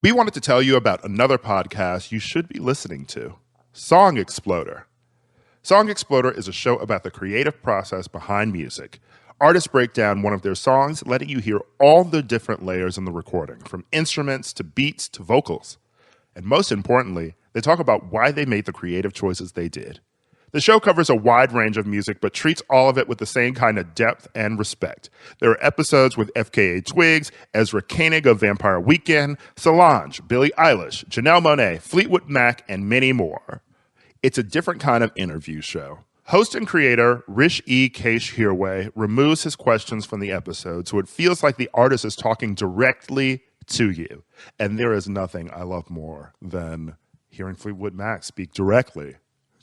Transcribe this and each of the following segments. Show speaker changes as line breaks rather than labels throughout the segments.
We wanted to tell you about another podcast you should be listening to, Song Exploder. Song Exploder is a show about the creative process behind music. Artists break down one of their songs, letting you hear all the different layers in the recording, from instruments to beats to vocals. And most importantly, they talk about why they made the creative choices they did. The show covers a wide range of music, but treats all of it with the same kind of depth and respect. There are episodes with FKA Twigs, Ezra Koenig of Vampire Weekend, Solange, Billie Eilish, Janelle Monáe, Fleetwood Mac, and many more. It's a different kind of interview show. Host and creator Rish E. Keish-Hirway removes his questions from the episode, so it feels like the artist is talking directly to you. And there is nothing I love more than hearing Fleetwood Mac speak directly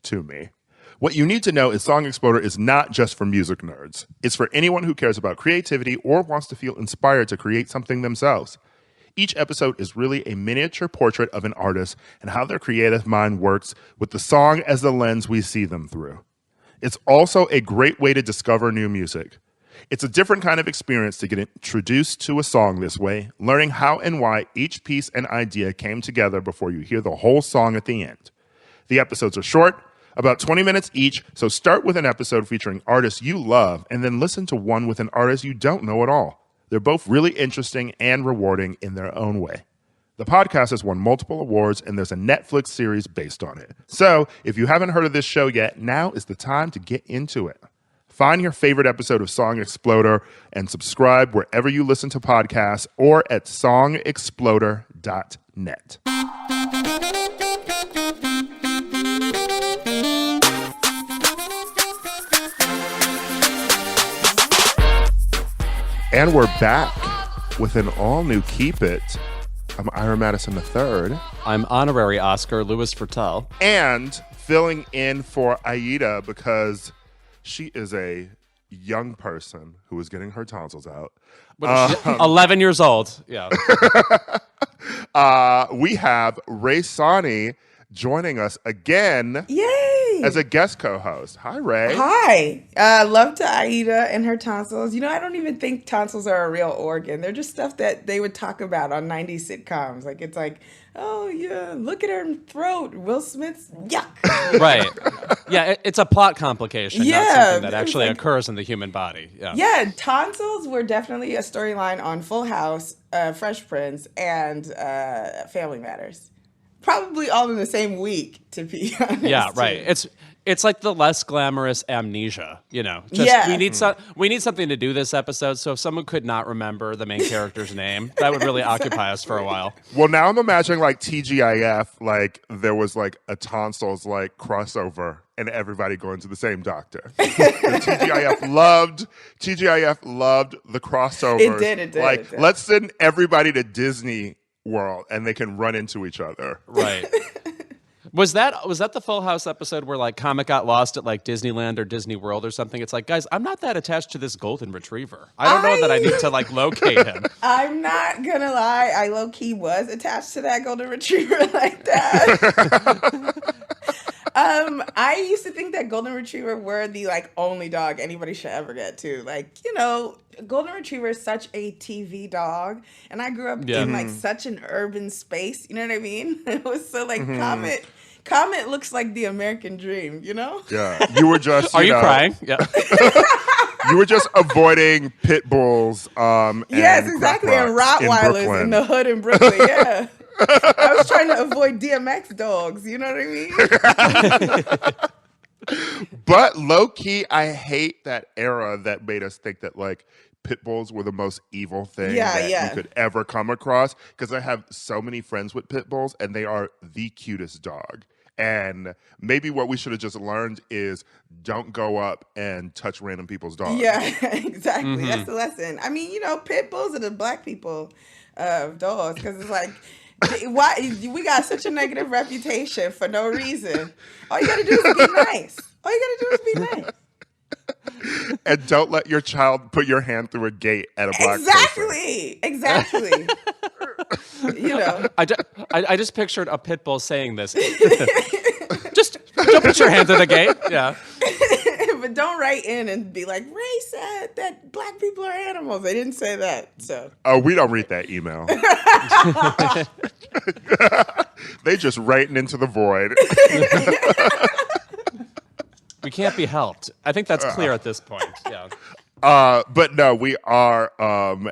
to me. What you need to know is Song Exploder is not just for music nerds. It's for anyone who cares about creativity or wants to feel inspired to create something themselves. Each episode is really a miniature portrait of an artist and how their creative mind works with the song as the lens we see them through. It's also a great way to discover new music. It's a different kind of experience to get introduced to a song this way, learning how and why each piece and idea came together before you hear the whole song at the end. The episodes are short, about 20 minutes each, so start with an episode featuring artists you love and then listen to one with an artist you don't know at all. They're both really interesting and rewarding in their own way. The podcast has won multiple awards and there's a Netflix series based on it. So if you haven't heard of this show yet, now is the time to get into it. Find your favorite episode of Song Exploder and subscribe wherever you listen to podcasts or at songexploder.net. And we're back with an all-new Keep It. I'm Ira Madison III.
I'm honorary Oscar Louis Fertel.
And filling in for Aida because she is a young person who is getting her tonsils out.
11 years old. Yeah.
We have Ray Sani joining us again.
Yay!
As a guest co-host. Hi, Ray.
Hi. Love to Aida and her tonsils. You know, I don't even think tonsils are a real organ. They're just stuff that they would talk about on 90s sitcoms. Like, it's like, oh, yeah, look at her throat. Will Smith's yuck.
Right. Yeah, it's a plot complication, not something that actually occurs in the human body.
Yeah, tonsils were definitely a storyline on Full House, Fresh Prince, and Family Matters. Probably all in the same week, to be honest.
Yeah, right. It's like the less glamorous Amnesia, you know. We need something to do this episode, so if someone could not remember the main character's name, that would really occupy us for a while.
Well, now I'm imagining like TGIF, like there was like a tonsils like crossover and everybody going to the same doctor. TGIF loved the crossovers.
It did.
Like, let's send everybody to Disney World and they can run into each other.
Right. Was that the Full House episode where like Comet got lost at like Disneyland or Disney World or something? It's like, guys, I'm not that attached to this golden retriever. I don't know that I need to like locate him.
I'm not gonna lie, I low key was attached to that golden retriever like that. I used to think that golden retriever were the like only dog anybody should ever get to. Like, you know, golden retriever is such a TV dog, and I grew up in like such an urban space. You know what I mean? It was so like Comet looks like the American dream. You know?
Yeah, you were just.
Are you crying? Yeah.
You were just avoiding pit bulls.
Yes, exactly, and Rottweilers in the hood in Brooklyn. Yeah. I was trying to avoid DMX dogs, you know what I
mean? But low-key, I hate that era that made us think that, like, pit bulls were the most evil thing you could ever come across. Because I have so many friends with pit bulls, and they are the cutest dog. And maybe what we should have just learned is don't go up and touch random people's dogs.
Yeah, exactly. Mm-hmm. That's the lesson. I mean, you know, pit bulls are the black people of dogs because it's like, why we got such a negative reputation for no reason. All you gotta do is be nice.
And don't let your child put your hand through a gate at a black person.
Exactly. You know.
I just pictured a pit bull saying this. Just don't put your hand through the gate. Yeah.
But don't write in and be like, Ray said that black people are animals. They didn't say that. So
Oh, we don't read that email. They just writing into the void.
We can't be helped. I think that's clear at this point. Yeah.
But no, we are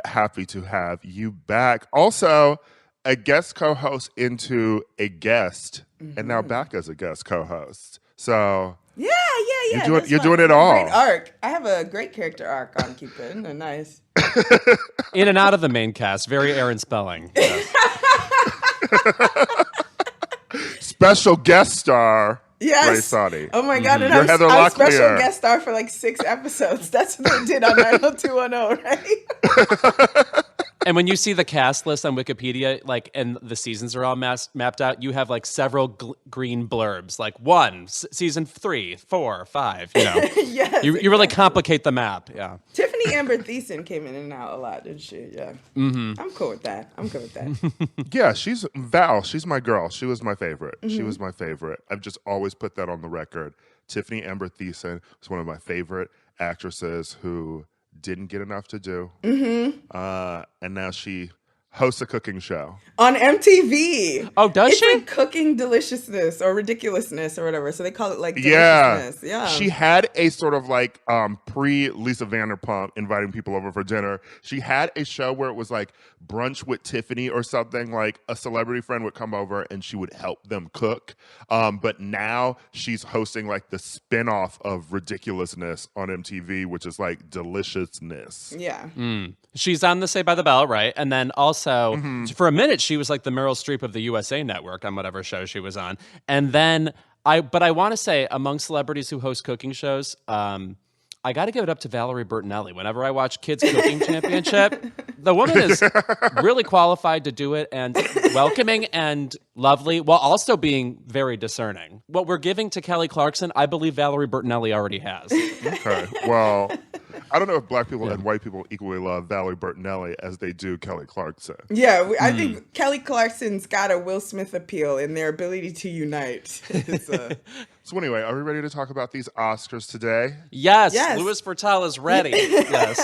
happy to have you back. Also, a guest co-host into a guest, and now back as a guest co-host. So
yeah.
You're doing it all.
Great arc. I have a great character arc on Cupid. They're nice.
In and out of the main cast. Very Aaron Spelling. Yes.
Special guest star.
Yes.
Ray Sani.
Oh my God. And
You're
I'm
Heather
special
Locklear.
guest star for like 6 episodes. That's what they did on 90210, right?
And when you see the cast list on Wikipedia, like, and the seasons are all mapped out, you have like several green blurbs, like 1, season 3, 4, 5. You know,
Yes.
you really complicate the map. Yeah.
Tiffany Amber Thiessen came in and out a lot, didn't she? Yeah. I'm cool with that.
Yeah, she's Val. She's my girl. She was my favorite. She was my favorite. I've just always put that on the record. Tiffany Amber Thiessen was one of my favorite actresses who didn't get enough to do. And now she hosts a cooking show.
On MTV.
Oh, does
it's
she?
Like cooking deliciousness or ridiculousness or whatever. So they call it like
Yeah.
deliciousness. Yeah.
She had a sort of like pre-Lisa Vanderpump inviting people over for dinner. She had a show where it was like brunch with Tiffany or something. Like a celebrity friend would come over and she would help them cook. But now she's hosting like the spinoff of Ridiculousness on MTV, which is like Deliciousness.
Yeah.
She's on the Saved by the Bell, right? And then also, for a minute, she was like the Meryl Streep of the USA Network on whatever show she was on. And then, I want to say, among celebrities who host cooking shows, I got to give it up to Valerie Bertinelli. Whenever I watch Kids Cooking Championship, the woman is really qualified to do it and welcoming and lovely, while also being very discerning. What we're giving to Kelly Clarkson, I believe Valerie Bertinelli already has.
Okay, well, I don't know if black people and white people equally love Valerie Bertinelli as they do Kelly Clarkson.
Yeah, I think Kelly Clarkson's got a Will Smith appeal in their ability to unite.
So anyway, are we ready to talk about these Oscars today?
Yes,
Yes.
Louis Vertel is ready. Yes.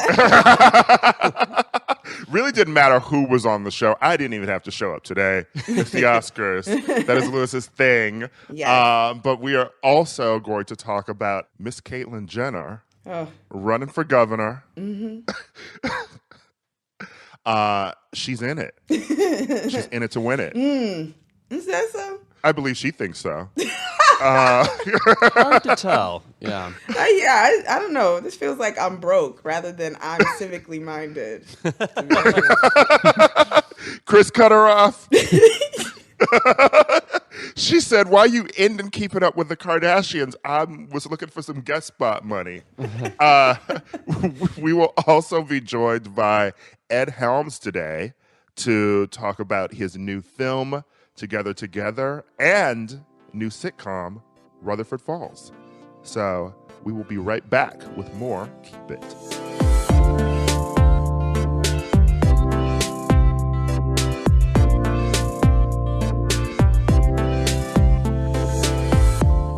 Really didn't matter who was on the show. I didn't even have to show up today. It's the Oscars. That is Lewis's thing.
Yes.
But we are also going to talk about Miss Caitlyn Jenner running for governor. She's in it. She's in it to win it.
Is that so?
I believe she thinks so.
Hard to tell. Yeah.
I don't know. This feels like I'm broke rather than I'm civically minded.
Chris cut her off. She said, "Why you ending Keeping Up with the Kardashians? I was looking for some guest spot money." We will also be joined by Ed Helms today to talk about his new film, Together, and new sitcom, Rutherford Falls. So we will be right back with more Keep It.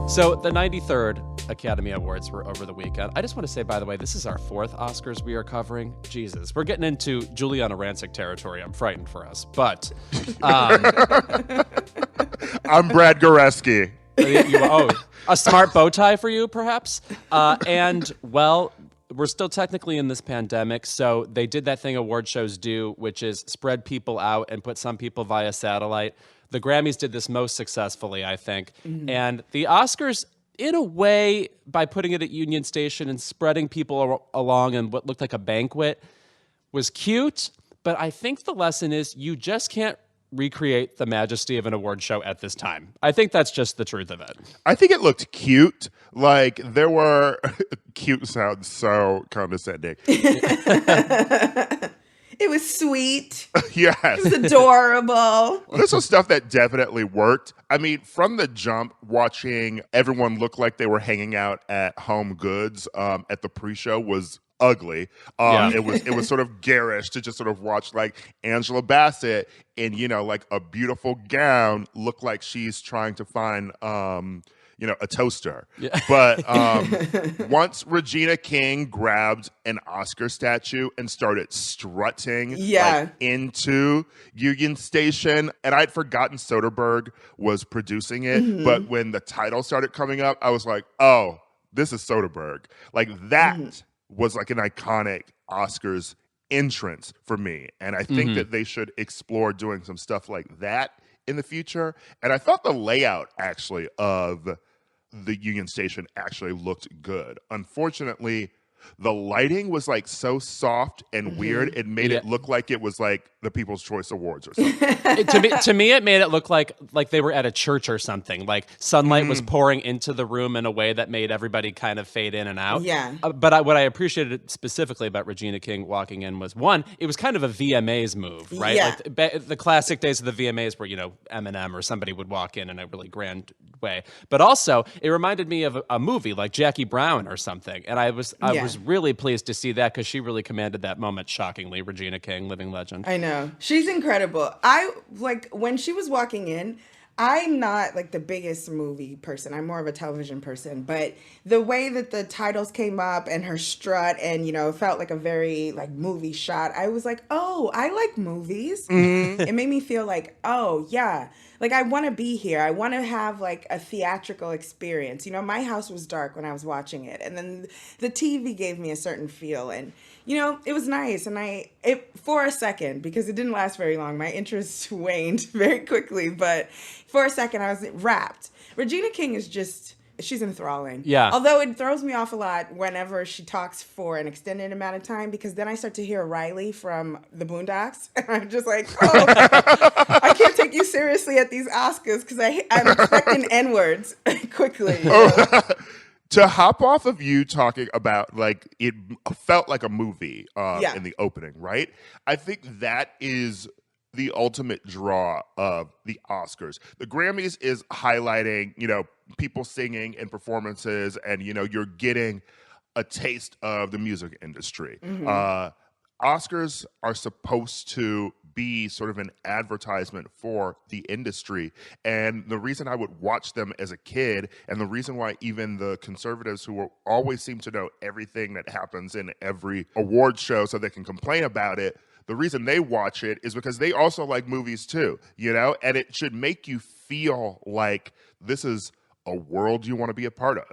So the 93rd Academy Awards were over the weekend. I just want to say, by the way, this is our 4th Oscars we are covering. Jesus, we're getting into Juliana Rancic territory. I'm frightened for us. But
I'm Brad Goreski.
A smart bow tie for you, perhaps? And, well, we're still technically in this pandemic, so they did that thing award shows do, which is spread people out and put some people via satellite. The Grammys did this most successfully, I think. And the Oscars, in a way, by putting it at Union Station and spreading people along in what looked like a banquet, was cute. But I think the lesson is you just can't recreate the majesty of an award show at this time. I think that's just the truth of it.
I think it looked cute. Like, there were... cute sounds so condescending.
It was sweet.
Yes.
It was adorable.
This was stuff that definitely worked. I mean, from the jump, watching everyone look like they were hanging out at Home Goods at the pre-show was ugly. It was sort of garish to just sort of watch like Angela Bassett in, like a beautiful gown look like she's trying to find a toaster.
Yeah.
But once Regina King grabbed an Oscar statue and started strutting into Union Station, and I'd forgotten Soderbergh was producing it, but when the title started coming up, I was like, oh, this is Soderbergh. Like that was like an iconic Oscars entrance for me. And I think that they should explore doing some stuff like that in the future. And I thought the layout actually of the Union Station actually looked good. Unfortunately, the lighting was like so soft and weird. It made it look like it was like the People's Choice Awards or something.
To me, it made it look like they were at a church or something. Like sunlight was pouring into the room in a way that made everybody kind of fade in and out.
Yeah.
But what I appreciated specifically about Regina King walking in was, one, it was kind of a VMAs move, right?
Yeah.
Like the classic days of the VMAs where, Eminem or somebody would walk in a really grand way. But also, it reminded me of a movie like Jackie Brown or something. And I was really pleased to see that because she really commanded that moment shockingly. Regina King, living legend.
I know. She's incredible. When she was walking in, I'm not like the biggest movie person. I'm more of a television person. But the way that the titles came up and her strut and, it felt like a very like movie shot, I was like, oh, I like movies. It made me feel like, oh, yeah. Like, I want to be here. I want to have, like, a theatrical experience. My house was dark when I was watching it. And then the TV gave me a certain feel. And, it was nice. And for a second, because it didn't last very long, my interest waned very quickly. But for a second, I was wrapped. Regina King is just... she's enthralling.
Yeah.
Although it throws me off a lot whenever she talks for an extended amount of time, because then I start to hear Riley from the Boondocks. And I'm just like, oh, I can't take you seriously at these Oscars because I'm expecting N-words quickly.
To hop off of you talking about, like, it felt like a movie in the opening, right? I think that is the ultimate draw of the Oscars. The Grammys is highlighting, people singing and performances, and, you're getting a taste of the music industry. Oscars are supposed to be sort of an advertisement for the industry. And the reason I would watch them as a kid, and the reason why even the conservatives who always seem to know everything that happens in every award show so they can complain about it, the reason they watch it is because they also like movies too, and it should make you feel like this is a world you want to be a part of,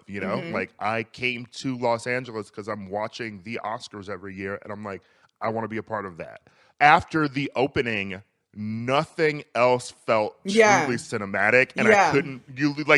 Like, I came to Los Angeles because I'm watching the Oscars every year, and I'm like, I want to be a part of that. After the opening, nothing else felt truly cinematic, and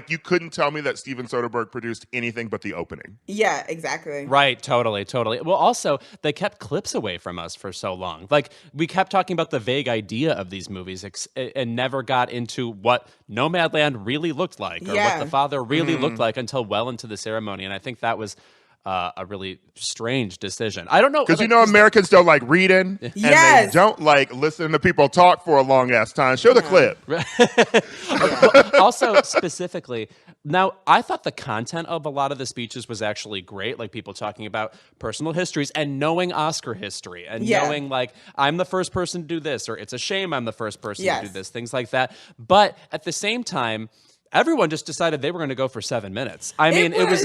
you couldn't tell me that Steven Soderbergh produced anything but the opening.
Yeah, exactly.
Right, totally. Well, also, they kept clips away from us for so long. Like, we kept talking about the vague idea of these movies and never got into what Nomadland really looked like or what The Father really looked like until well into the ceremony, and I think that was a really strange decision. I don't know.
Because Americans don't like reading, and they don't like listening to people talk for a long ass time. Show the clip.
Also, specifically, now, I thought the content of a lot of the speeches was actually great, like people talking about personal histories and knowing Oscar history and knowing, like, I'm the first person to do this, or it's a shame I'm the first person to do this, things like that. But at the same time, everyone just decided they were going to go for 7 minutes. I mean, it was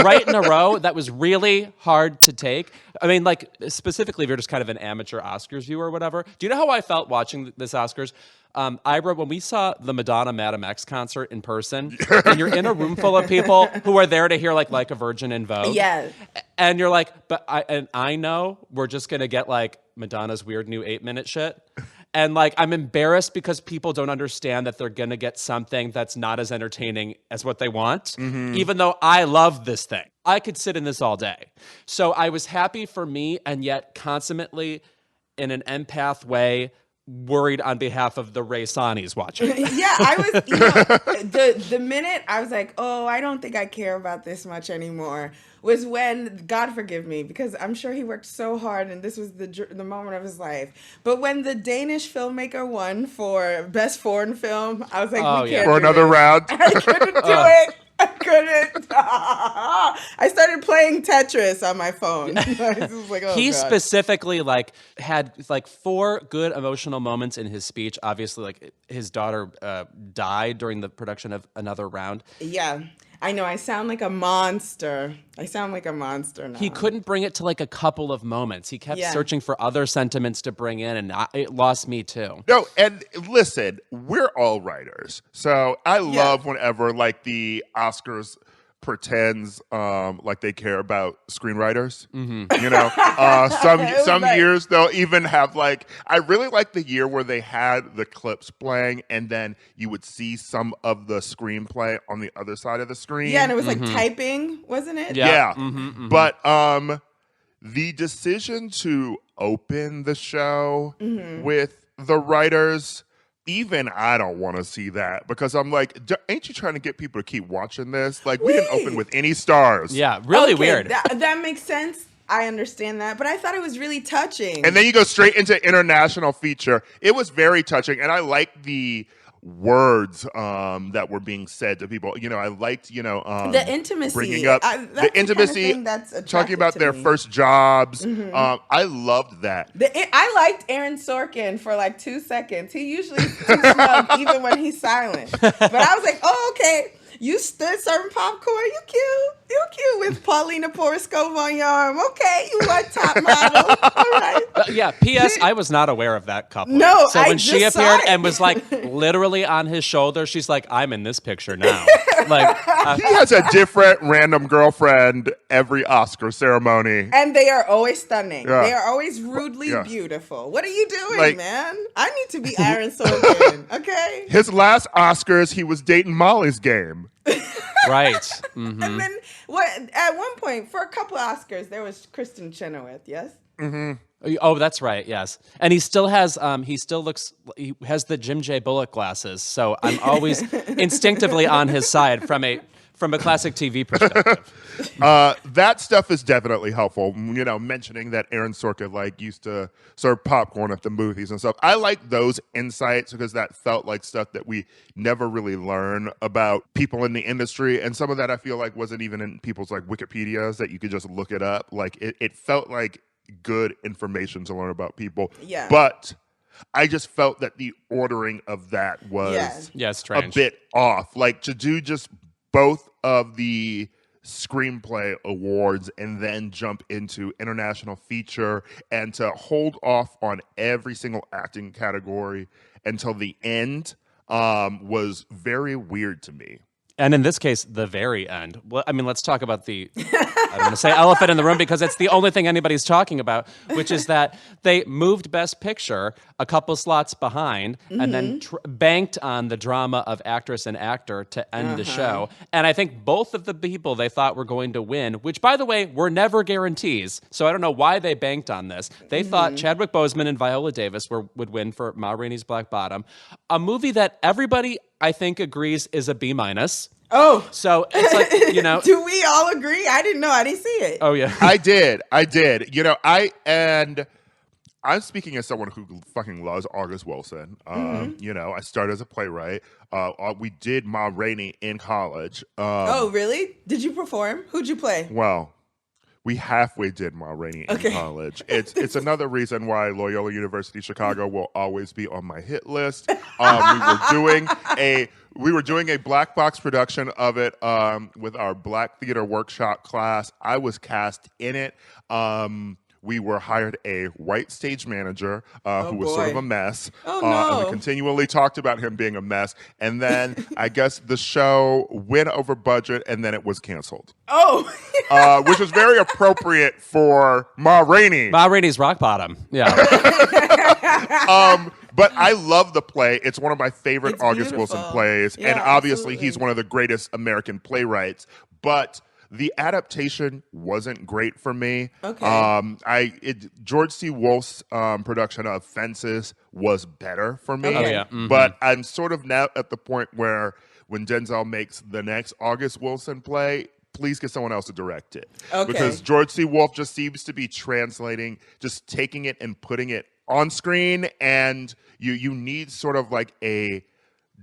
right in a row that was really hard to take. I mean, like, specifically if you're just kind of an amateur Oscars viewer or whatever. Do you know how I felt watching this Oscars? Ira, when we saw the Madonna Madam X concert in person, and you're in a room full of people who are there to hear like a Virgin in Vogue.
Yeah.
And you're like, I know we're just going to get like Madonna's weird new 8-minute shit. And, like, I'm embarrassed because people don't understand that they're going to get something that's not as entertaining as what they want, even though I love this thing. I could sit in this all day. So I was happy for me, and yet consummately, in an empath way, worried on behalf of the Ray Sanis watching.
Yeah, I was, the minute I was like, oh, I don't think I care about this much anymore, was when, God forgive me, because I'm sure he worked so hard and this was the moment of his life. But when the Danish filmmaker won for Best Foreign Film, I was like, we can't
for another round.
I couldn't do it. I couldn't. I started playing Tetris on my phone. I was like, oh,
he
God.
specifically had 4 good emotional moments in his speech. Obviously, like his daughter died during the production of Another Round.
Yeah. I know I sound like a monster. I sound like a monster now.
He couldn't bring it to like a couple of moments. He kept
Yeah.
searching for other sentiments to bring in, and it lost me too.
No, and listen, we're all writers. So I love whenever like the Oscars pretends like they care about screenwriters. You know, some
Right.
years they'll even have like, I really like the year where they had the clips playing and then you would see some of the screenplay on the other side of the screen.
Yeah, and it was like typing, wasn't it?
Yeah.
Yeah. But the decision to open the show with the writers, even I don't want to see that because I'm like, ain't you trying to get people to keep watching this? Like, we didn't open with any stars.
Yeah, really
Okay,
weird.
That makes sense. I understand that, but I thought it was really touching.
And then you go straight into international feature. It was very touching, and I liked the words that were being said to people. You know, I liked,
the intimacy,
bringing up
that's
the
kind of
intimacy,
thing that's
talking
attractive
about
to
their
me.
first jobs. I loved that.
I liked Aaron Sorkin for like 2 seconds. He usually too smug even when he's silent. But I was like, oh, okay. You stood serving popcorn. You cute. You cute with Paulina Poroscova on your arm. Okay, you like top model. All right.
Yeah, P.S. I was not aware of that couple.
No,
so
I
when she
just saw
appeared
it.
and was like literally on his shoulder, she's like, "I'm in this picture now." Like,
He has a different random girlfriend every Oscar ceremony.
And they are always stunning.
Yeah.
They are always rudely
Yeah.
beautiful. What are you doing,
Like-
man? I need to be Aaron Sorkin, okay?
His last Oscars, he was dating Molly's Game.
right.
And then at one point, for a couple of Oscars, there was Kristen Chenoweth, yes?
Oh, that's right. Yes, and he still has. He has the Jim J. Bullock glasses. So I'm always instinctively on his side from a classic TV perspective.
That stuff is definitely helpful. You know, mentioning that Aaron Sorkin like used to serve popcorn at the movies and stuff. I like those insights because that felt like stuff that we never really learn about people in the industry, and some of that I feel like wasn't even in people's like Wikipedias that you could just look it up. Like it felt like good information to learn about people.
Yeah.
But I just felt that the ordering of that was
Yeah,
a
strange.
bit off. Like to do just both of the screenplay awards and then jump into international feature and to hold off on every single acting category until the end was very weird to me.
And in this case, the very end. Well, I mean, let's talk about the, I'm going to say elephant in the room because it's the only thing anybody's talking about, which is that they moved Best Picture a couple slots behind and then banked on the drama of actress and actor to end the show. And I think both of the people they thought were going to win, which, by the way, were never guarantees. So I don't know why they banked on this. They thought Chadwick Boseman and Viola Davis would win for Ma Rainey's Black Bottom, a movie that everybody, I think, agrees is a B-.
Oh,
So it's like, you know.
do we all agree? I didn't know. I didn't see it.
Oh, yeah.
I did. You know, I'm speaking as someone who fucking loves August Wilson. You know, I started as a playwright. We did Ma Rainey in college.
Oh, really? Did you perform? Who'd you play?
Well, we halfway did Ma Rainey in college. It's another reason why Loyola University Chicago will always be on my hit list. We were doing a black box production of it with our Black Theater Workshop class. I was cast in it. We were hired a white stage manager who was sort of
boy.
a mess.
Oh,
And we
no.
continually talked about him being a mess. And then I guess the show went over budget and then it was canceled.
Oh,
Which was very appropriate for Ma Rainey.
Ma Rainey's Rock Bottom. Yeah.
But I love the play. It's one of my favorite
It's
August
beautiful.
Wilson plays.
Yeah,
And obviously,
absolutely.
he's one of the greatest American playwrights. But the adaptation wasn't great for me.
Okay.
George C. Wolfe's production of Fences was better for me.
Okay.
Oh, yeah. Mhm.
But I'm sort of now at the point where when Denzel makes the next August Wilson play, please get someone else to direct it.
Okay.
Because George C. Wolfe just seems to be translating, just taking it and putting it on screen, and you need sort of like a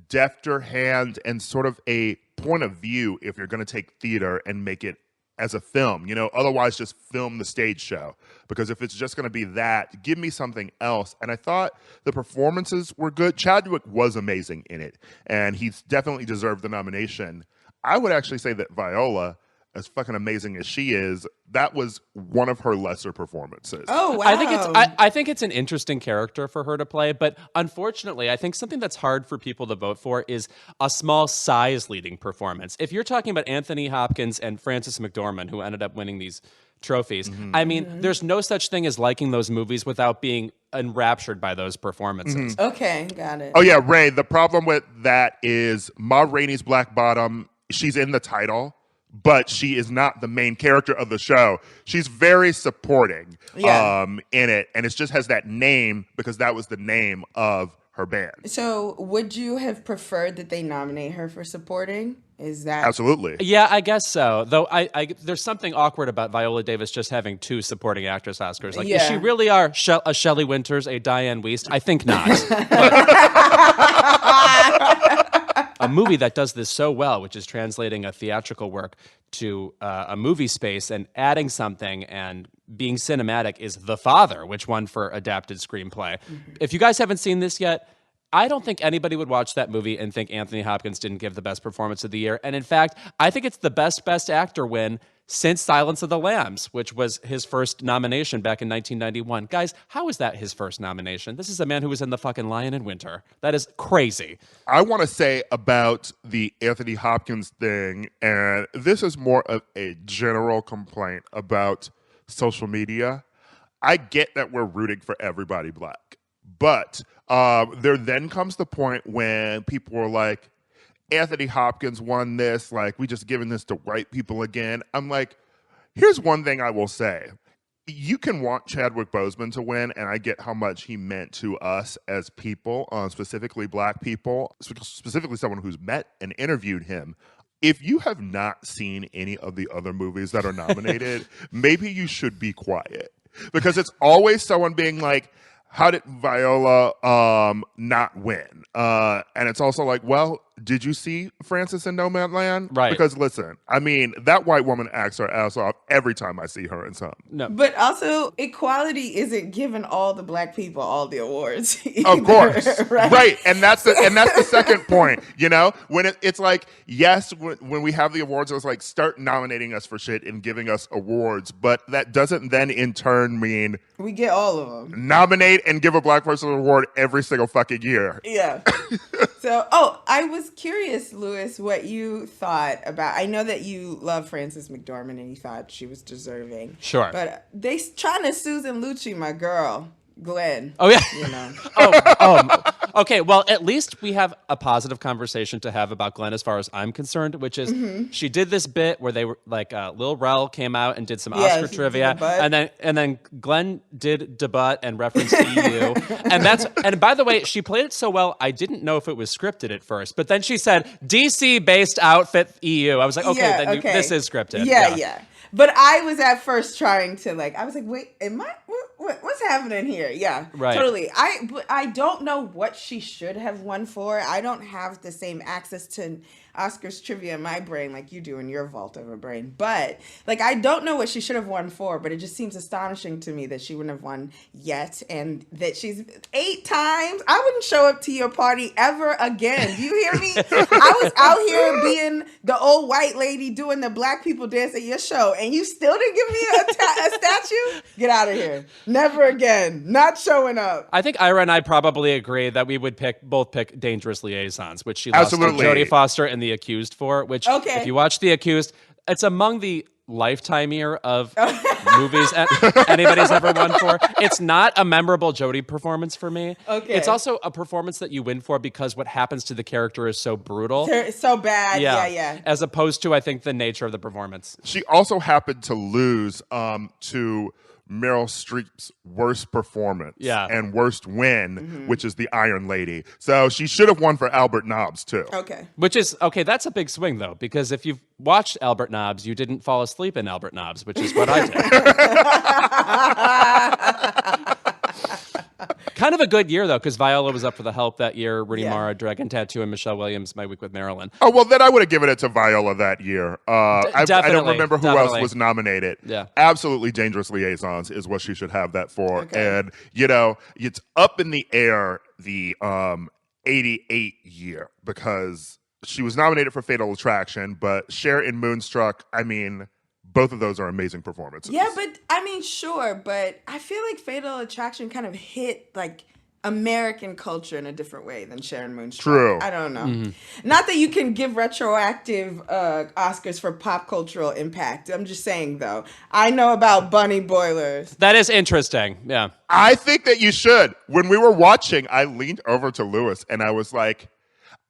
defter hand and sort of a point of view if you're going to take theater and make it as a film, you know, otherwise just film the stage show. Because if it's just going to be that, give me something else. And I thought the performances were good. Chadwick was amazing in it, and he's definitely deserved the nomination. I would actually say that Viola, as fucking amazing as she is, that was one of her lesser performances.
Oh wow!
I think it's an interesting character for her to play, but unfortunately, I think something that's hard for people to vote for is a small size leading performance. If you're talking about Anthony Hopkins and Frances McDormand, who ended up winning these trophies, I mean, there's no such thing as liking those movies without being enraptured by those performances.
Okay, got it.
Oh yeah, Ray. The problem with that is Ma Rainey's Black Bottom. She's in the title, but she is not the main character of the show. She's very supporting in it, and it just has that name because that was the name of her band.
So, would you have preferred that they nominate her for supporting? Is that
Absolutely.
Yeah, I guess so. Though there's something awkward about Viola Davis just having 2 supporting actress Oscars. Like, is she really a Shelley Winters, a Diane Wiest? I think not. A movie that does this so well, which is translating a theatrical work to a movie space and adding something and being cinematic, is The Father, which won for adapted screenplay. If you guys haven't seen this yet, I don't think anybody would watch that movie and think Anthony Hopkins didn't give the best performance of the year. And in fact, I think it's the best actor win since Silence of the Lambs, which was his first nomination back in 1991. Guys, how is that his first nomination? This is a man who was in The fucking Lion in Winter. That is crazy.
I want to say about the Anthony Hopkins thing, and this is more of a general complaint about social media. I get that we're rooting for everybody black, but there then comes the point when people are like, Anthony Hopkins won this, like, we just giving this to white people again. I'm like, here's one thing I will say. You can want Chadwick Boseman to win, and I get how much he meant to us as people, specifically black people, specifically someone who's met and interviewed him. If you have not seen any of the other movies that are nominated, maybe you should be quiet. Because it's always someone being like, how did Viola not win? And it's also like, well, did you see Frances in Nomadland?
Right.
Because listen, I mean, that white woman acts her ass off every time I see her in something.
No.
But also, equality isn't giving all the black people all the awards. Either,
Of course,
right?
And that's the second point. You know, when it's like, yes, when we have the awards, it's like start nominating us for shit and giving us awards, but that doesn't then in turn mean
We get all of them.
Nominate and give a black person an award every single fucking year.
Yeah. So, I was curious, Louis, what you thought about. I know that you love Frances McDormand and you thought she was deserving.
Sure.
But they trying to Susan Lucci, my girl, Glenn.
Oh, yeah.
You know.
Okay, well, at least we have a positive conversation to have about Glenn as far as I'm concerned, which is she did this bit where they were like Lil Rel came out and did some Oscar
she
trivia,
did
and then Glenn did debut and referenced EU, and by the way, she played it so well, I didn't know if it was scripted at first, but then she said DC based outfit EU. I was like, okay, this is scripted.
Yeah. But I was at first trying to I was like, wait, what's happening here? Yeah,
right.
Totally. But I don't know what she should have won for. I don't have the same access to Oscars trivia in my brain like you do in your vault of a brain. But I don't know what she should have won for, but it just seems astonishing to me that she wouldn't have won yet, and that she's 8 times. I wouldn't show up to your party ever again. Do you hear me? I was out here being the old white lady doing the black people dance at your show, and you still didn't give me a statue? Get out of here. Never again. Not showing up.
I think Ira and I probably agree that we would both pick Dangerous Liaisons, which she lost to
Absolutely.
Jodie Foster and The Accused for, which if you watch The Accused, it's among the lifetime year of movies anybody's ever won for. It's not a memorable Jodie performance for me.
Okay.
It's also a performance that you win for because what happens to the character is so brutal.
It's so bad. Yeah.
As opposed to, I think, the nature of the performance.
She also happened to lose to Meryl Streep's worst performance and worst win, which is The Iron Lady. So she should have won for Albert Nobbs, too.
Okay.
Which is, that's a big swing, though, because if you've watched Albert Nobbs, you didn't fall asleep in Albert Nobbs, which is what I did. Kind of a good year, though, because Viola was up for The Help that year, Rooney Mara, Dragon Tattoo, and Michelle Williams, My Week with Marilyn.
Oh, well, then I would have given it to Viola that year. I don't remember who else was nominated.
Yeah.
Absolutely Dangerous Liaisons is what she should have that for.
Okay.
And, it's up in the air, the 88 year, because she was nominated for Fatal Attraction, but Cher in Moonstruck, I mean, both of those are amazing performances.
Yeah, but I mean, sure, but I feel like Fatal Attraction kind of hit like American culture in a different way than Sharon Moonstruck.
True.
I don't know. Not that you can give retroactive Oscars for pop cultural impact. I'm just saying, though. I know about bunny boilers.
That is interesting. Yeah.
I think that you should. When we were watching, I leaned over to Lewis and I was like,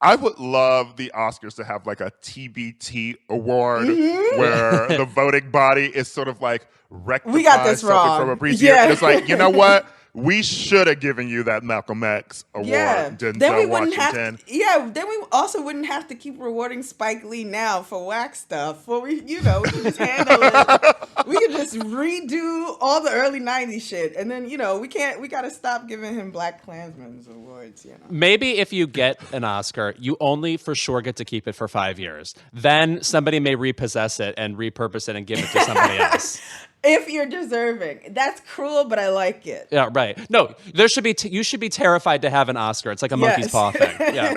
I would love the Oscars to have like a TBT award where the voting body is sort of like rectify
We got this
something
wrong.
from a previous year.
Yeah.
And it's like, you know what? We should have given you that Malcolm X award,
Yeah.
Denzel
Then we wouldn't
Washington.
have. Then we also wouldn't have to keep rewarding Spike Lee now for whack stuff. Well, we can just handle it. We can just redo all the early '90s shit, and then we can't. We got to stop giving him Black Klansman's awards.
Maybe if you get an Oscar, you only for sure get to keep it for 5 years. Then somebody may repossess it and repurpose it and give it to somebody else.
If you're deserving. That's cruel, but I like it.
Yeah, right. No, there should be. You should be terrified to have an Oscar. It's like a monkey's paw thing. Yeah.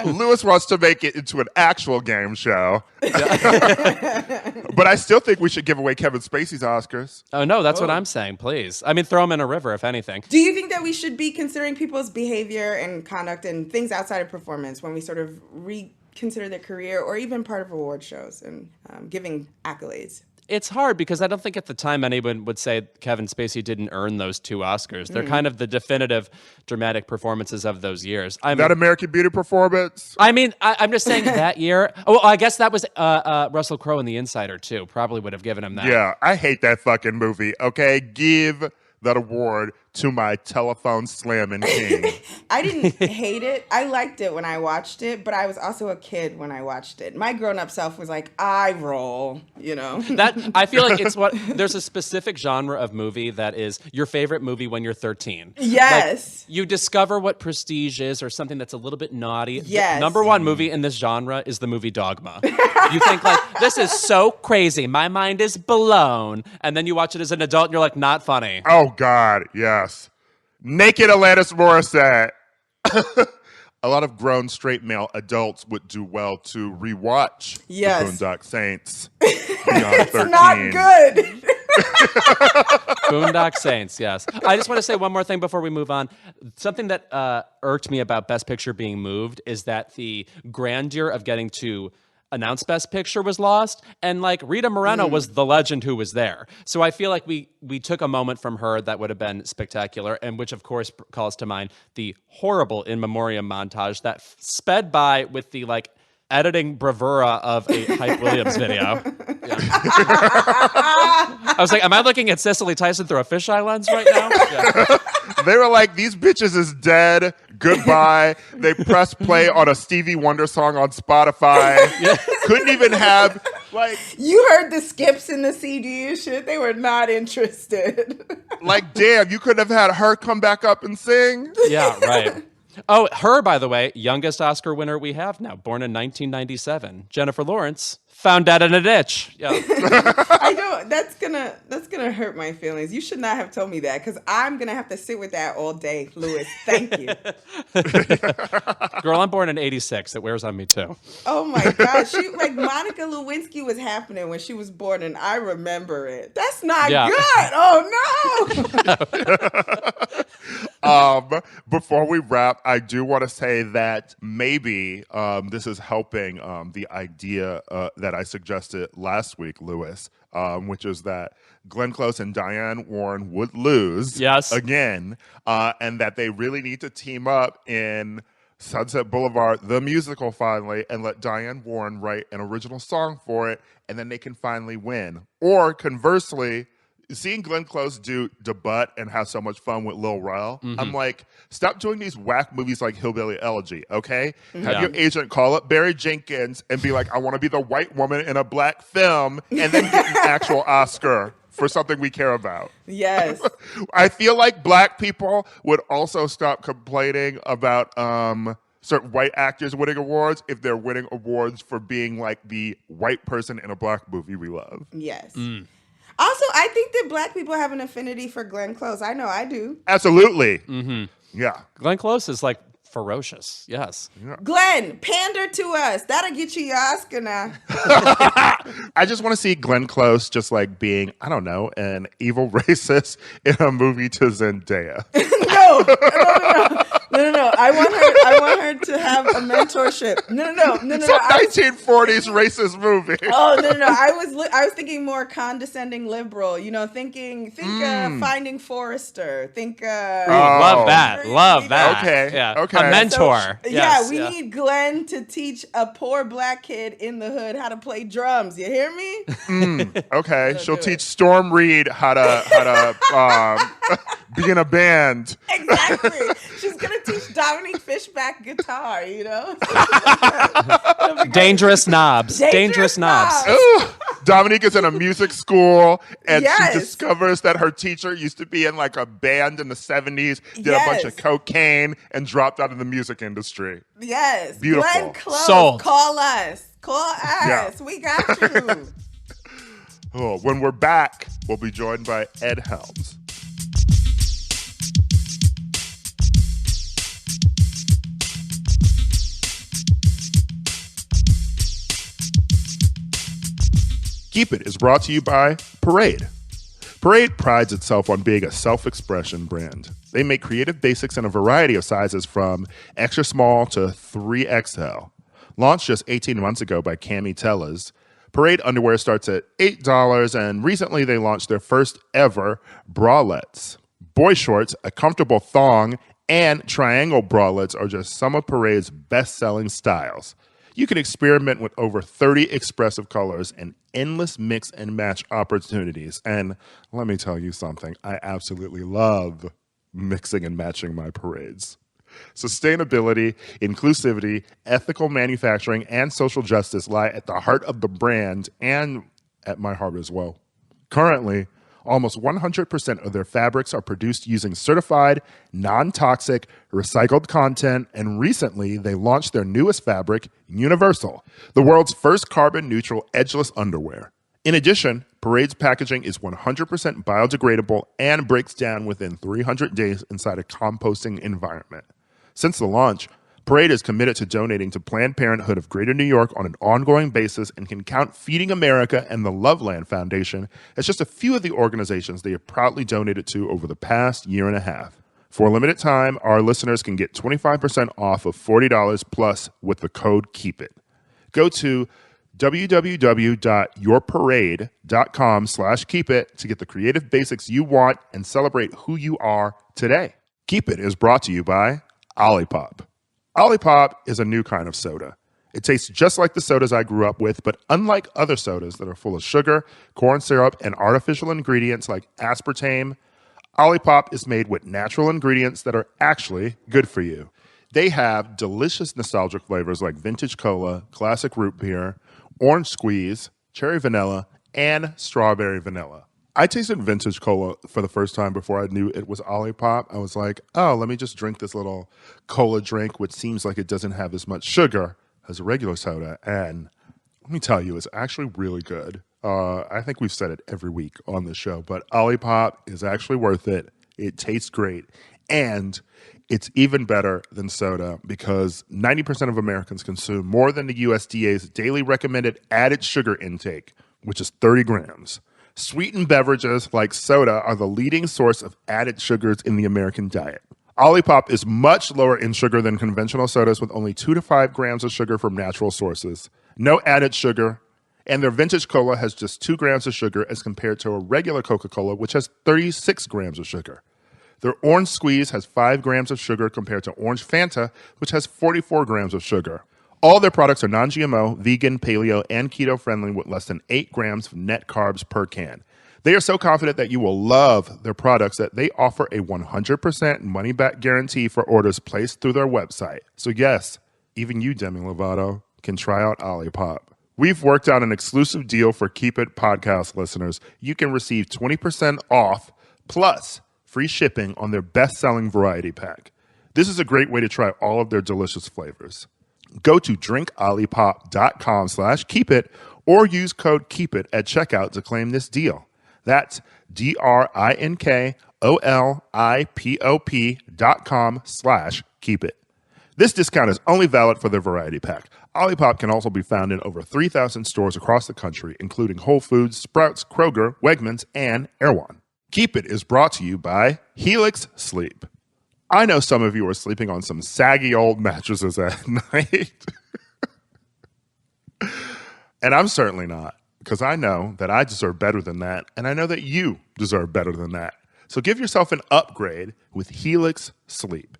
Lewis wants to make it into an actual game show. But I still think we should give away Kevin Spacey's Oscars.
Oh no, that's what I'm saying. Please, I mean, throw him in a river if anything.
Do you think that we should be considering people's behavior and conduct and things outside of performance when we sort of reconsider their career or even part of award shows and giving accolades?
It's hard because I don't think at the time anyone would say Kevin Spacey didn't earn those 2 Oscars. They're kind of the definitive dramatic performances of those years.
That American Beauty performance.
I mean, I'm just saying that year. Oh, I guess that was Russell Crowe in The Insider too. Probably would have given him that.
Yeah, I hate that fucking movie. Okay, give that award to my telephone slamming king.
I didn't hate it. I liked it when I watched it, but I was also a kid when I watched it. My grown-up self was like, eye roll,
That I feel like there's a specific genre of movie that is your favorite movie when you're 13.
Yes.
Like, you discover what Prestige is or something that's a little bit naughty.
Yes.
The number one movie in this genre is the movie Dogma. You think like, this is so crazy. My mind is blown. And then you watch it as an adult and you're like, not funny.
Oh, God, yes. Naked Alanis Morissette. A lot of grown straight male adults would do well to rewatch
Yes.
the Boondock Saints beyond 13.
It's not good.
Boondock Saints, yes. I just want to say one more thing before we move on. Something that irked me about Best Picture being moved is that the grandeur of getting to announce Best Picture was lost, and like Rita Moreno was the legend who was there. So I feel like we took a moment from her that would have been spectacular, and which of course calls to mind the horrible In Memoriam montage that sped by with the like editing bravura of a Hype Williams video. Yeah. I was like, am I looking at Cicely Tyson through a fisheye lens right now? Yeah.
They were like, these bitches is dead. Goodbye. They pressed play on a Stevie Wonder song on Spotify. Couldn't even have, like...
You heard the skips in the CD and shit. They were not interested.
Like, damn, you couldn't have had her come back up and sing?
Yeah, right. Oh, her, by the way, youngest Oscar winner we have now, born in 1997. Jennifer Lawrence, found dead in a ditch. Yeah.
I don't. That's gonna hurt my feelings. You should not have told me that because I'm gonna have to sit with that all day, Lewis. Thank you.
Girl, I'm born in 86. It wears on me too.
Oh my gosh, like Monica Lewinsky was happening when she was born, and I remember it. That's not good. Oh no.
Before we wrap, I do want to say that maybe this is helping the idea that I suggested last week, Lewis, which is that Glenn Close and Diane Warren would lose again, and that they really need to team up in Sunset Boulevard, the musical, finally, and let Diane Warren write an original song for it, and then they can finally win. Or conversely, seeing Glenn Close do Debut and have so much fun with Lil Rel, I'm like, stop doing these whack movies like Hillbilly Elegy, okay? Have your agent call up Barry Jenkins and be like, I want to be the white woman in a black film, and then get an actual Oscar for something we care about.
Yes.
I feel like black people would also stop complaining about certain white actors winning awards if they're winning awards for being like the white person in a black movie we love.
Yes. Also, I think that black people have an affinity for Glenn Close. I know I do.
Absolutely. Yeah.
Glenn Close is like ferocious. Yes.
Glenn, pander to us. That'll get you your Oscar now.
I just want to see Glenn Close just like being, I don't know, an evil racist in a movie to Zendaya.
No. I want her to have a mentorship. No.
It's a 1940s racist movie.
Oh no. I was thinking more condescending liberal. You know, think Finding Forrester. Think.
Love that.
Okay.
Yeah.
Okay.
A mentor.
So,
yes.
we need Glenn to teach a poor black kid in the hood how to play drums. You hear me?
Okay. She'll teach Storm Reed how to be in a band.
Exactly. She's gonna teach Dominique Fishback guitar. You know.
Dangerous knobs. Dangerous knobs.
Ooh. Dominique is in a music school and
Yes.
she discovers that her teacher used to be in like a band in the 70s, did a bunch of
Yes.
cocaine, and dropped out of the music industry.
Yes.
Beautiful.
Glenn Close,
Sold.
call us.
Yeah.
We got you.
Oh, when we're back, we'll be joined by Ed Helms. Keep It is brought to you by Parade. Parade prides itself on being a self-expression brand. They make creative basics in a variety of sizes from extra small to 3XL. Launched just 18 months ago by Cami Tellez, Parade underwear starts at $8, and recently they launched their first ever bralettes. Boy shorts, a comfortable thong, and triangle bralettes are just some of Parade's best-selling styles. You can experiment with over 30 expressive colors and endless mix and match opportunities. And let me tell you something, I absolutely love mixing and matching my parades. Sustainability, inclusivity, ethical manufacturing, and social justice lie at the heart of the brand and at my heart as well. Currently, almost 100% of their fabrics are produced using certified, non-toxic, recycled content, and recently they launched their newest fabric, Universal, the world's first carbon-neutral edgeless underwear. In addition, Parade's packaging is 100% biodegradable and breaks down within 300 days inside a composting environment. Since the launch, Parade is committed to donating to Planned Parenthood of Greater New York on an ongoing basis and can count Feeding America and the Loveland Foundation as just a few of the organizations they have proudly donated to over the past year and a half. For a limited time, our listeners can get 25% off of $40 plus with the code KEEPIT. Go to www.yourparade.com/keepit to get the creative basics you want and celebrate who you are today. Keep It is brought to you by Olipop. Olipop is a new kind of soda. It tastes just like the sodas I grew up with, but unlike other sodas that are full of sugar, corn syrup, and artificial ingredients like aspartame, Olipop is made with natural ingredients that are actually good for you. They have delicious nostalgic flavors like vintage cola, classic root beer, orange squeeze, cherry vanilla, and strawberry vanilla. I tasted vintage cola for the first time before I knew it was Olipop. I was like, oh, let me just drink this little cola drink, which seems like it doesn't have as much sugar as a regular soda. And let me tell you, it's actually really good. I think we've said it every week on this show, but Olipop is actually worth it. It tastes great. And it's even better than soda because 90% of Americans consume more than the USDA's daily recommended added sugar intake, which is 30 grams. Sweetened beverages like soda are the leading source of added sugars in the American diet. Olipop is much lower in sugar than conventional sodas with only 2 to 5 grams of sugar from natural sources. No added sugar, and their vintage cola has just 2 grams of sugar as compared to a regular Coca-Cola, which has 36 grams of sugar. Their orange squeeze has 5 grams of sugar compared to orange Fanta, which has 44 grams of sugar. All their products are non-GMO, vegan, paleo, and keto-friendly with less than 8 grams of net carbs per can. They are so confident that you will love their products that they offer a 100% money-back guarantee for orders placed through their website. So yes, even you, Demi Lovato, can try out Olipop. We've worked out an exclusive deal for Keep It podcast listeners. You can receive 20% off plus free shipping on their best-selling variety pack. This is a great way to try all of their delicious flavors. Go to drinkolipop.com/keepit or use code KEEPIT at checkout to claim this deal. That's DRINKOLIPOP.com/keepit. This discount is only valid for the variety pack. Olipop can also be found in over 3,000 stores across the country, including Whole Foods, Sprouts, Kroger, Wegmans, and Erewhon. Keep It is brought to you by Helix Sleep. I know some of you are sleeping on some saggy old mattresses at night. And I'm certainly not, because I know that I deserve better than that, and I know that you deserve better than that. So give yourself an upgrade with Helix Sleep.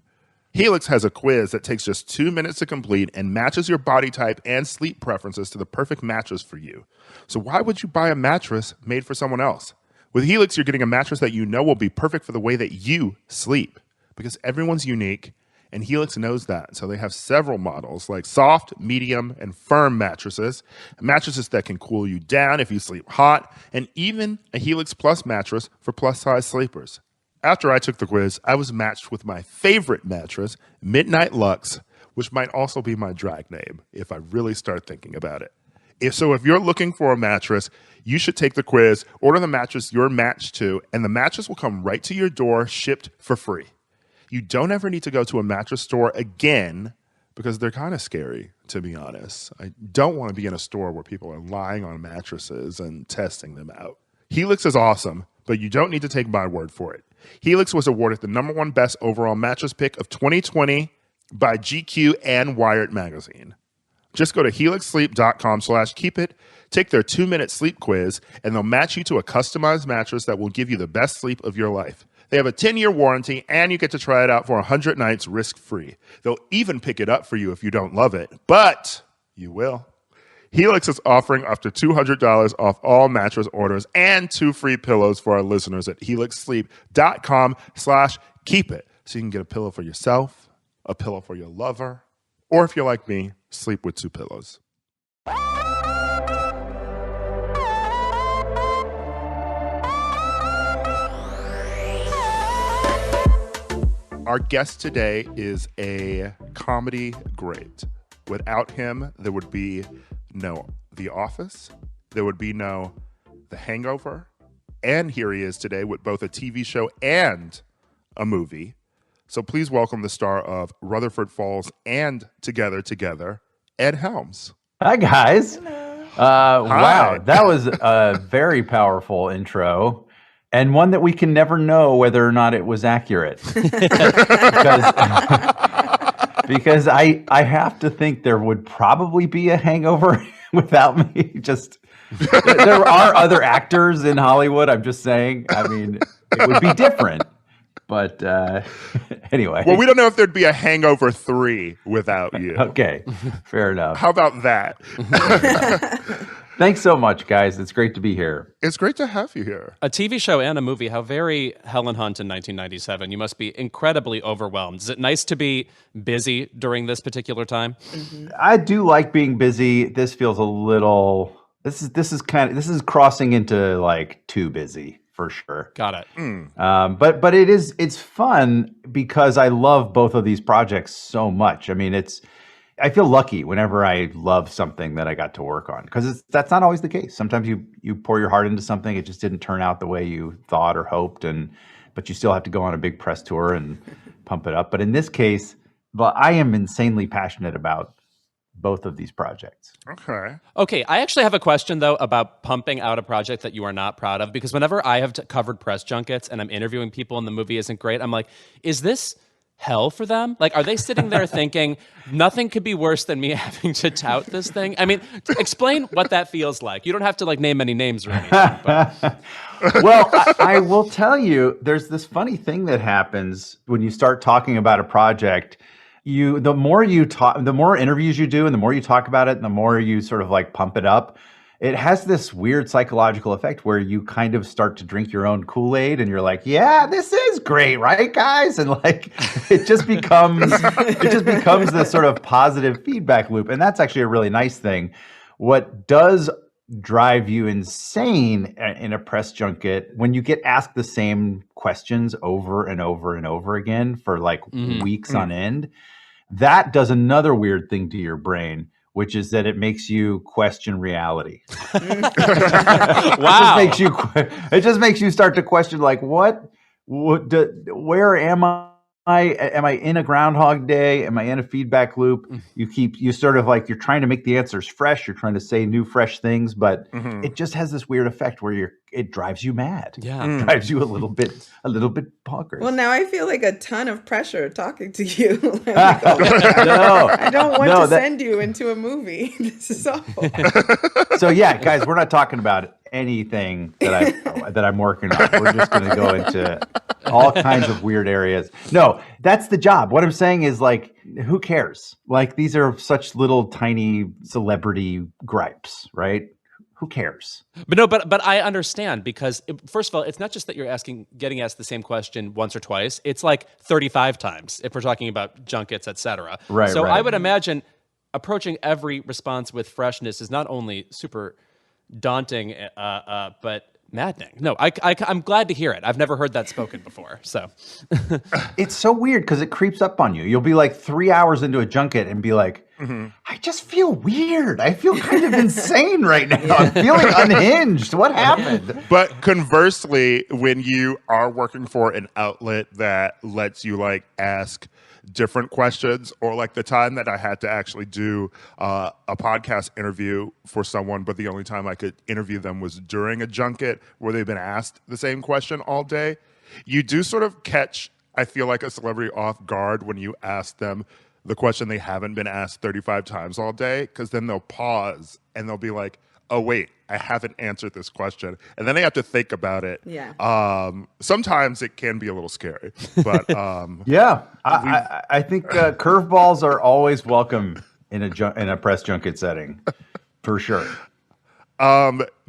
Helix has a quiz that takes just 2 minutes to complete and matches your body type and sleep preferences to the perfect mattress for you. So why would you buy a mattress made for someone else? With Helix, you're getting a mattress that you know will be perfect for the way that you sleep, because everyone's unique, and Helix knows that. So they have several models like soft, medium, and firm mattresses that can cool you down if you sleep hot, and even a Helix Plus mattress for plus-size sleepers. After I took the quiz, I was matched with my favorite mattress, Midnight Lux, which might also be my drag name if I really start thinking about it. If you're looking for a mattress, you should take the quiz, order the mattress you're matched to, and the mattress will come right to your door, shipped for free. You don't ever need to go to a mattress store again because they're kind of scary, to be honest. I don't want to be in a store where people are lying on mattresses and testing them out. Helix is awesome, but you don't need to take my word for it. Helix was awarded the #1 best overall mattress pick of 2020 by GQ and Wired magazine. Just go to helixsleep.com/keepit, take their 2-minute sleep quiz, and they'll match you to a customized mattress that will give you the best sleep of your life. They have a 10-year warranty, and you get to try it out for 100 nights risk-free. They'll even pick it up for you if you don't love it, but you will. Helix is offering up to $200 off all mattress orders and 2 free pillows for our listeners at helixsleep.com/keepit. So you can get a pillow for yourself, a pillow for your lover, or if you're like me, sleep with 2 pillows. Our guest today is a comedy great. Without him, there would be no The Office, there would be no The Hangover, and here he is today with both a TV show and a movie. So please welcome the star of Rutherford Falls and Together, Ed Helms.
Hi, guys.
Hello.
Wow, that was a very powerful intro. And one that we can never know whether or not it was accurate. because I have to think there would probably be a Hangover without me. Just there are other actors in Hollywood. I'm just saying. I mean, it would be different. But anyway.
Well, we don't know if there'd be a Hangover 3 without you.
Okay, fair enough.
How about that?
Thanks so much, guys. It's great to be here.
It's great to have you here.
A TV show and a movie. How very Helen Hunt in 1997. You must be incredibly overwhelmed. Is it nice to be busy during this particular time?
Mm-hmm.
I do like being busy. This feels a little. This is crossing into like too busy for sure.
Got it.
But it's fun because I love both of these projects so much. I mean, I feel lucky whenever I love something that I got to work on, because that's not always the case. Sometimes you pour your heart into something, it just didn't turn out the way you thought or hoped, but you still have to go on a big press tour and pump it up. But in this case, I am insanely passionate about both of these projects.
Okay, I actually have a question, though, about pumping out a project that you are not proud of, because whenever I have covered press junkets and I'm interviewing people and the movie isn't great, I'm like, is this hell for them? Like, are they sitting there thinking nothing could be worse than me having to tout this thing? I mean, explain what that feels like. You don't have to like name any names or anything. But.
Well, I will tell you, there's this funny thing that happens when you start talking about a project. The more interviews you do, and the more you talk about it, and the more you sort of like pump it up, it has this weird psychological effect where you kind of start to drink your own Kool-Aid and you're like, yeah, this is great, right, guys? And like, it just becomes this sort of positive feedback loop. And that's actually a really nice thing. What does drive you insane in a press junket, when you get asked the same questions over and over and over again for like weeks on end, that does another weird thing to your brain, which is that it makes you question reality.
Wow.
It just makes you start to question, like, where am I I in a Groundhog Day? Am I in a feedback loop? You sort of like, you're trying to make the answers fresh. You're trying to say new, fresh things, but it just has this weird effect where it drives you mad.
Yeah.
It drives you a little bit bonkers.
Well, now I feel like a ton of pressure talking to you. Like, oh my God,
No,
I don't want to send you into a movie. This is awful.
So yeah, guys, we're not talking about anything that I'm working on. We're just going to go into all kinds of weird areas. No, that's the job. What I'm saying is, like, who cares? Like, these are such little tiny celebrity gripes, right? Who cares?
But I understand, because first of all, it's not just that you're getting asked the same question once or twice. It's like 35 times if we're talking about junkets, etc.
Right.
So
right.
I would imagine approaching every response with freshness is not only super daunting, but maddening. No, I'm glad to hear it. I've never heard that spoken before. So
it's so weird because it creeps up on you. You'll be like 3 hours into a junket and be like, I just feel weird. I feel kind of insane right now. I'm feeling unhinged. What happened?
But conversely, when you are working for an outlet that lets you like ask different questions, or like the time that I had to actually do a podcast interview for someone, but the only time I could interview them was during a junket where they've been asked the same question all day, you do sort of catch, I feel like, a celebrity off guard when you ask them the question they haven't been asked 35 times all day, because then they'll pause and they'll be like, oh, wait, I haven't answered this question. And then they have to think about it.
Yeah.
Sometimes it can be a little scary. But
yeah, I think curveballs are always welcome in a press junket setting, for sure.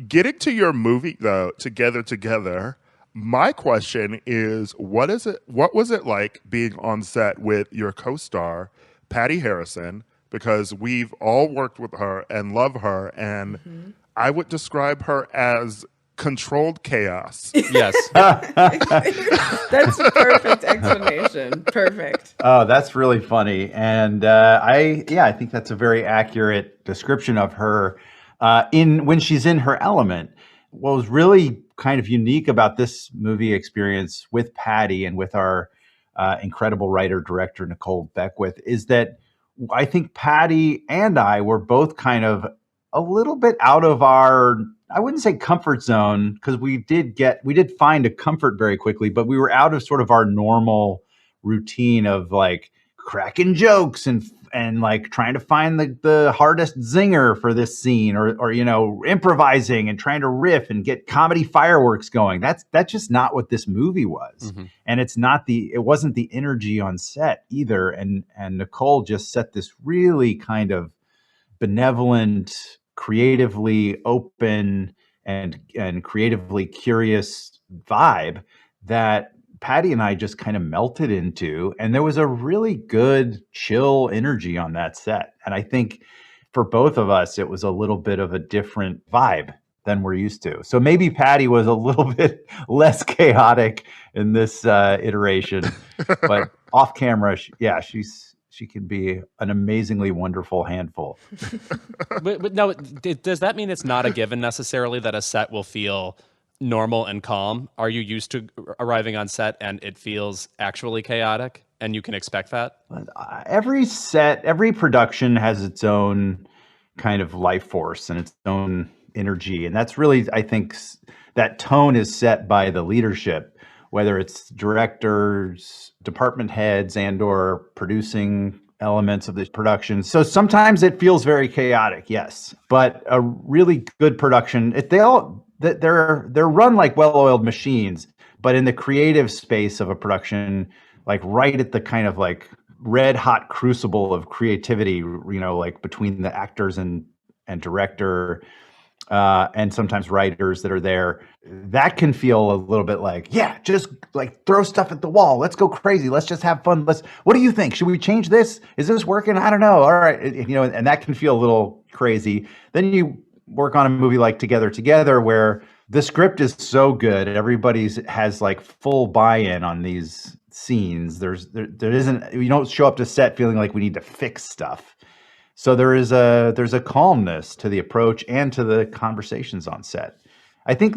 Getting to your movie, though, Together, my question is, what was it like being on set with your co-star, Patty Harrison? Because we've all worked with her and love her, and I would describe her as controlled chaos.
Yes.
That's a perfect explanation. Perfect.
Oh, that's really funny. And I think that's a very accurate description of her when she's in her element. What was really kind of unique about this movie experience with Patty and with our incredible writer-director, Nicole Beckwith, is that I think Patty and I were both kind of a little bit out of our, I wouldn't say comfort zone, because we did find a comfort very quickly, but we were out of sort of our normal routine of like cracking jokes and like trying to find the hardest zinger for this scene, or improvising and trying to riff and get comedy fireworks going. That's just not what this movie was. And it wasn't the energy on set either. And Nicole just set this really kind of benevolent, creatively open and creatively curious vibe that Patty and I just kind of melted into, and there was a really good chill energy on that set. And I think for both of us, it was a little bit of a different vibe than we're used to. So maybe Patty was a little bit less chaotic in this iteration, but off camera, she can be an amazingly wonderful handful.
But no, does that mean it's not a given necessarily that a set will feel normal and calm? Are you used to arriving on set and it feels actually chaotic, and you can expect that?
Every set, every production has its own kind of life force and its own energy. And that's really, I think, that tone is set by the leadership, whether it's directors, department heads, and or producing elements of this production. So sometimes it feels very chaotic, yes. But a really good production, they're run like well-oiled machines, but in the creative space of a production, like right at the kind of like red hot crucible of creativity, like between the actors and director, and sometimes writers that are there, that can feel a little bit like, yeah, just like throw stuff at the wall. Let's go crazy. Let's just have fun. What do you think? Should we change this? Is this working? I don't know. All right. And that can feel a little crazy. Then you work on a movie like Together, where the script is so good, everybody has like full buy-in on these scenes. There isn't, you don't show up to set feeling like we need to fix stuff. So there's a calmness to the approach and to the conversations on set. I think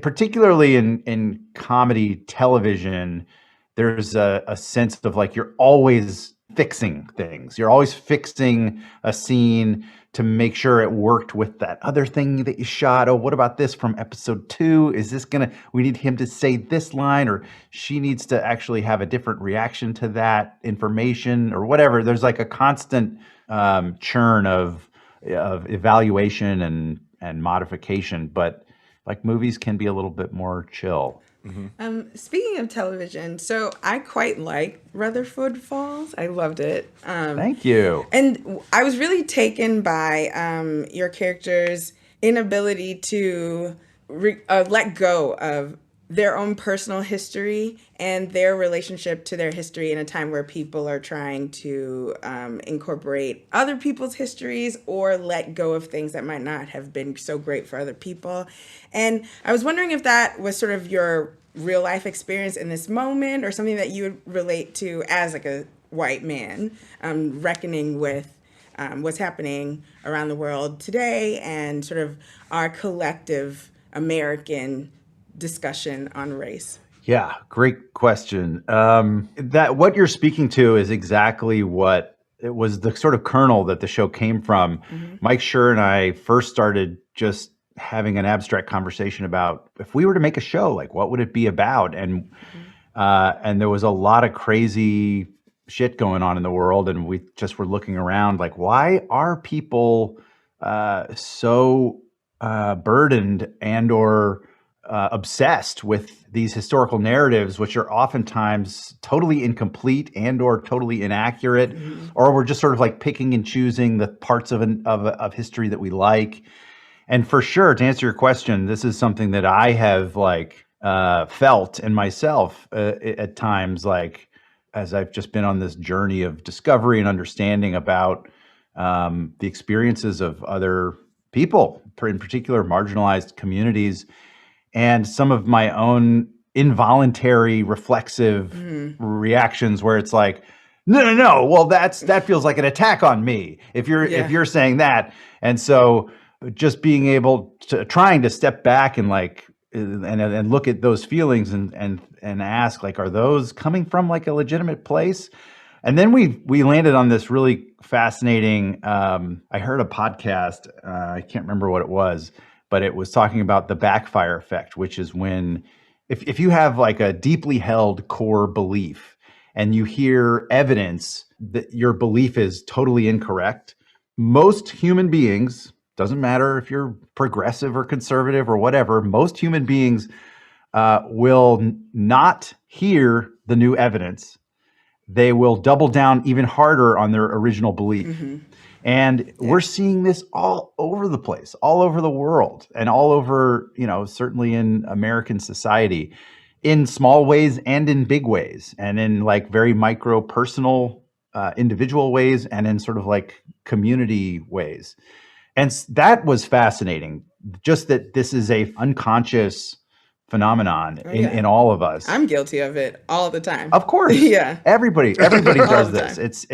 particularly in comedy television, there's a sense of like you're always fixing things. You're always fixing a scene to make sure it worked with that other thing that you shot. Oh, what about this from episode 2? Is this we need him to say this line, or she needs to actually have a different reaction to that information or whatever. There's like a constant churn of evaluation and modification, but like movies can be a little bit more chill.
Speaking of television, so I quite like Rutherford Falls. I loved it.
Thank you.
And I was really taken by your character's inability to let go of their own personal history and their relationship to their history in a time where people are trying to incorporate other people's histories or let go of things that might not have been so great for other people. And I was wondering if that was sort of your real life experience in this moment, or something that you would relate to as like a white man, reckoning with what's happening around the world today and sort of our collective American discussion on race.
Yeah, great question. That what you're speaking to is exactly what it was, the sort of kernel that the show came from. Mike Schur and I first started just having an abstract conversation about if we were to make a show, like what would it be about? And there was a lot of crazy shit going on in the world, and we just were looking around like, why are people so burdened and or obsessed with these historical narratives, which are oftentimes totally incomplete and or totally inaccurate, or we're just sort of like picking and choosing the parts of history that we like. And for sure, to answer your question, this is something that I have like felt in myself at times, like as I've just been on this journey of discovery and understanding about the experiences of other people, in particular marginalized communities, and some of my own involuntary reflexive reactions where it's like, no, well, that feels like an attack on me if you're saying that. And so just being able to trying to step back and like and look at those feelings and ask, like, are those coming from like a legitimate place? And then we landed on this really fascinating, I heard a podcast, I can't remember what it was, but it was talking about the backfire effect, which is when if you have like a deeply held core belief and you hear evidence that your belief is totally incorrect, most human beings, doesn't matter if you're progressive or conservative or whatever, most human beings will not hear the new evidence. They will double down even harder on their original belief. And we're seeing this all over the place, all over the world, and all over, certainly in American society, in small ways and in big ways, and in like very micro personal individual ways, and in sort of like community ways. And that was fascinating, just that this is a unconscious phenomenon in all of us.
I'm guilty of it all the time.
Of course.
Yeah.
Everybody does this.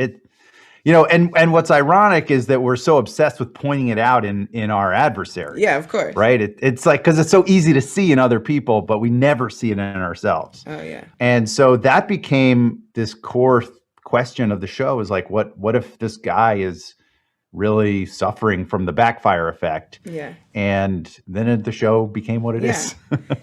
And what's ironic is that we're so obsessed with pointing it out in our adversary.
Yeah, of course.
Right? It's like, because it's so easy to see in other people, but we never see it in ourselves.
Oh, yeah.
And so that became this core question of the show, is like, what if this guy is really suffering from the backfire effect?
Yeah.
And then the show became what it is.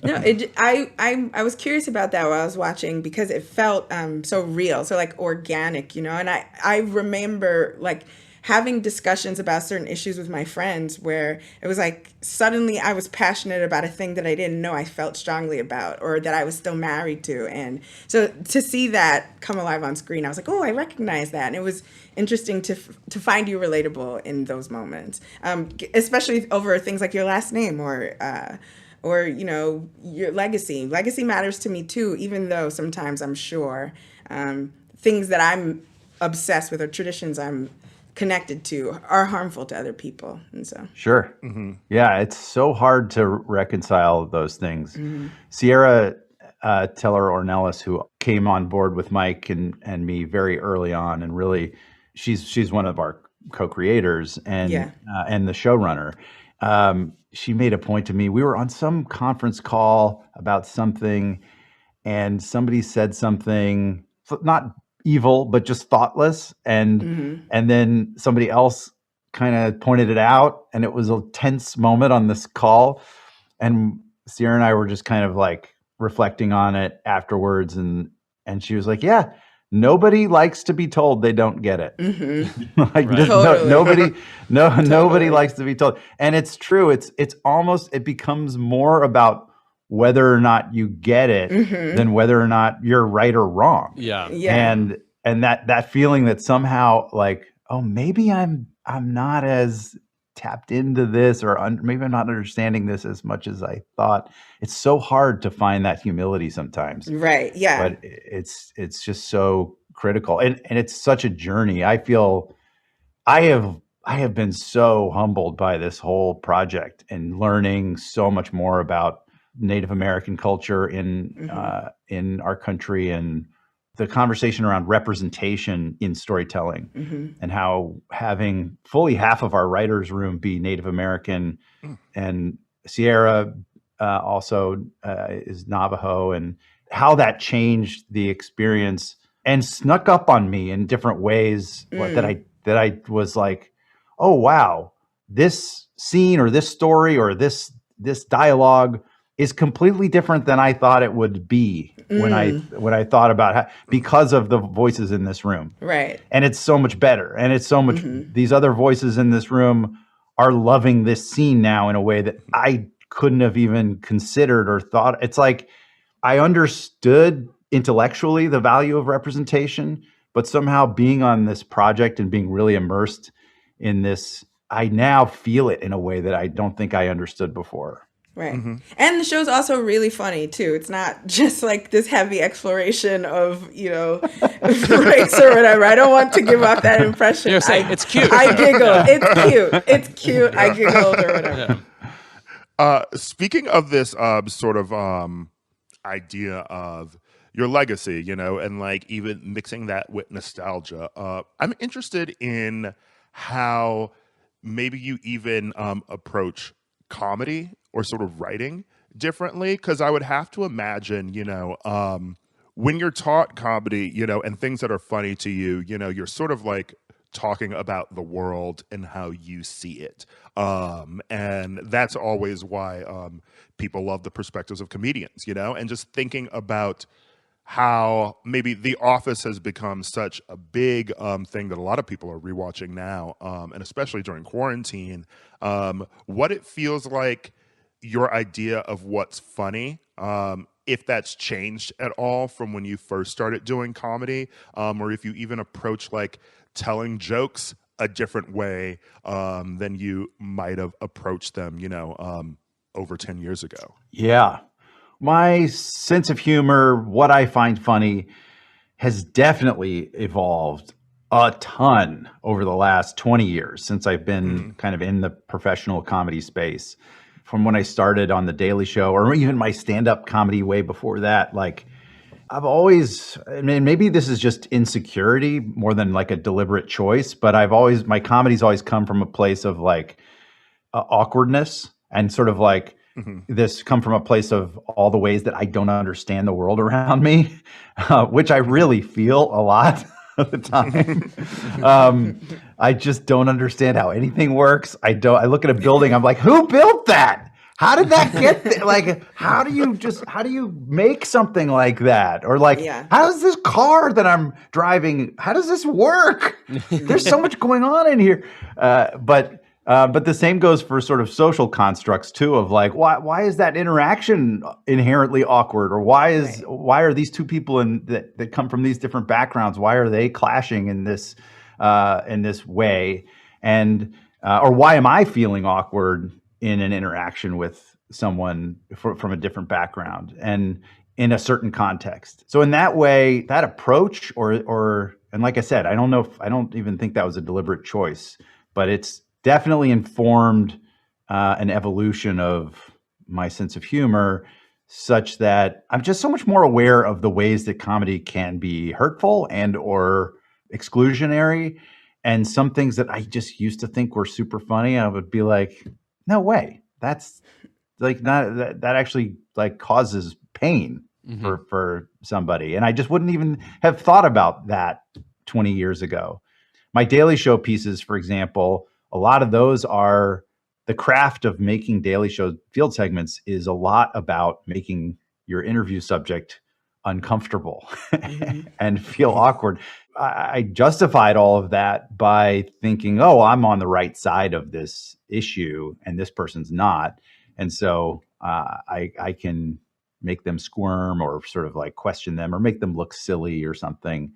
No, I was curious about that while I was watching, because it felt so real, so like organic, and I remember like having discussions about certain issues with my friends where it was like suddenly I was passionate about a thing that I didn't know I felt strongly about, or that I was still married to. And so to see that come alive on screen, I was like, oh, I recognize that. And it was interesting to find you relatable in those moments, especially over things like your last name or your legacy. Legacy matters to me too, even though sometimes I'm sure things that I'm obsessed with or traditions I'm connected to are harmful to other people. And so
sure. Yeah, it's so hard to reconcile those things. Sierra Teller Ornelas, who came on board with Mike and me very early on, and really she's one of our co-creators and the showrunner. She made a point to me. We were on some conference call about something, and somebody said something not evil, but just thoughtless.
Mm-hmm.
And then somebody else kind of pointed it out, and it was a tense moment on this call. And Sierra and I were just kind of like reflecting on it afterwards. And she was like, yeah, nobody likes to be told they don't get it.
Mm-hmm.
Like
Right.
Totally.
nobody likes to be told. And it's true. It's almost, it becomes more about whether or not you get it
Mm-hmm.
than whether or not you're right or wrong.
Yeah.
Yeah.
And that feeling that somehow like, oh, maybe I'm not as tapped into this, or maybe I'm not understanding this as much as I thought. It's so hard to find that humility sometimes.
Right. Yeah.
But it's just so critical, and it's such a journey. I feel I have been so humbled by this whole project and learning so much more about Native American culture in our country, and the conversation around representation in storytelling, and how having fully half of our writers' room be Native American, and Sierra also is Navajo, and how that changed the experience and snuck up on me in different ways that I was like, oh wow, this scene or this story or this dialogue is completely different than I thought it would be when I thought about how, because of the voices in this room.
Right.
And it's so much better. And it's so much, these other voices in this room are loving this scene now in a way that I couldn't have even considered or thought. It's like I understood intellectually the value of representation, but somehow being on this project and being really immersed in this, I now feel it in a way that I don't think I understood before.
Right. And the show's also really funny too. It's not just like this heavy exploration of, race or whatever. I don't want to give off that impression.
You're saying it's cute.
I giggled. It's cute. It's cute. I giggled or whatever.
Speaking of this sort of idea of your legacy, and like even mixing that with nostalgia, I'm interested in how maybe you even approach comedy or sort of writing differently, because I would have to imagine, when you're taught comedy, and things that are funny to you, you're sort of like talking about the world and how you see it. And that's always why people love the perspectives of comedians, and just thinking about how maybe The Office has become such a big thing that a lot of people are rewatching now, and especially during quarantine, what it feels like your idea of what's funny, if that's changed at all from when you first started doing comedy, or if you even approach like telling jokes a different way than you might have approached them, over 10 years ago.
Yeah. My sense of humor, what I find funny, has definitely evolved a ton over the last 20 years since I've been kind of in the professional comedy space. From when I started on The Daily Show, or even my stand-up comedy way before that, like I've always, I mean, maybe this is just insecurity more than like a deliberate choice, but my comedy's always come from a place of like awkwardness, and sort of like this come from a place of all the ways that I don't understand the world around me, which I really feel a lot of the time. I just don't understand how anything works. I look at a building, I'm like, who built that? How did that get there? Like, how do you make something like that? Or like, how does this car that I'm driving, how does this work? There's so much going on in here. But the same goes for sort of social constructs too, of like, why is that interaction inherently awkward? Or why are these two people that come from these different backgrounds, why are they clashing in this way? And or why am I feeling awkward in an interaction with someone from a different background and in a certain context? So in that way, that approach, and like I said, I don't even think that was a deliberate choice, but it's definitely informed an evolution of my sense of humor, such that I'm just so much more aware of the ways that comedy can be hurtful and or exclusionary. And some things that I just used to think were super funny, I would be like, no way. That's like not that actually like causes pain for somebody. And I just wouldn't even have thought about that 20 years ago. My Daily Show pieces, for example, a lot of those are the craft of making Daily Show field segments is a lot about making your interview subject uncomfortable and feel awkward. I justified all of that by thinking, oh, I'm on the right side of this issue and this person's not. And so I can make them squirm or sort of like question them or make them look silly or something.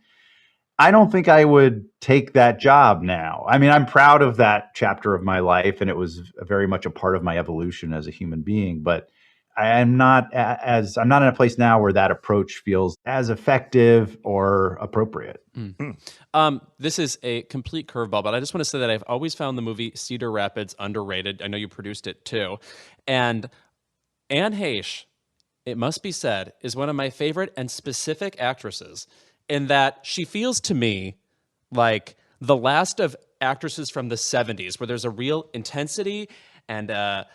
I don't think I would take that job now. I mean, I'm proud of that chapter of my life, and it was very much a part of my evolution as a human being. But I'm not in a place now where that approach feels as effective or appropriate.
This is a complete curveball, but I just want to say that I've always found the movie Cedar Rapids underrated. I know you produced it too, and Anne Heche, it must be said, is one of my favorite and specific actresses, in that she feels to me like the last of actresses from the 70s, where there's a real intensity and a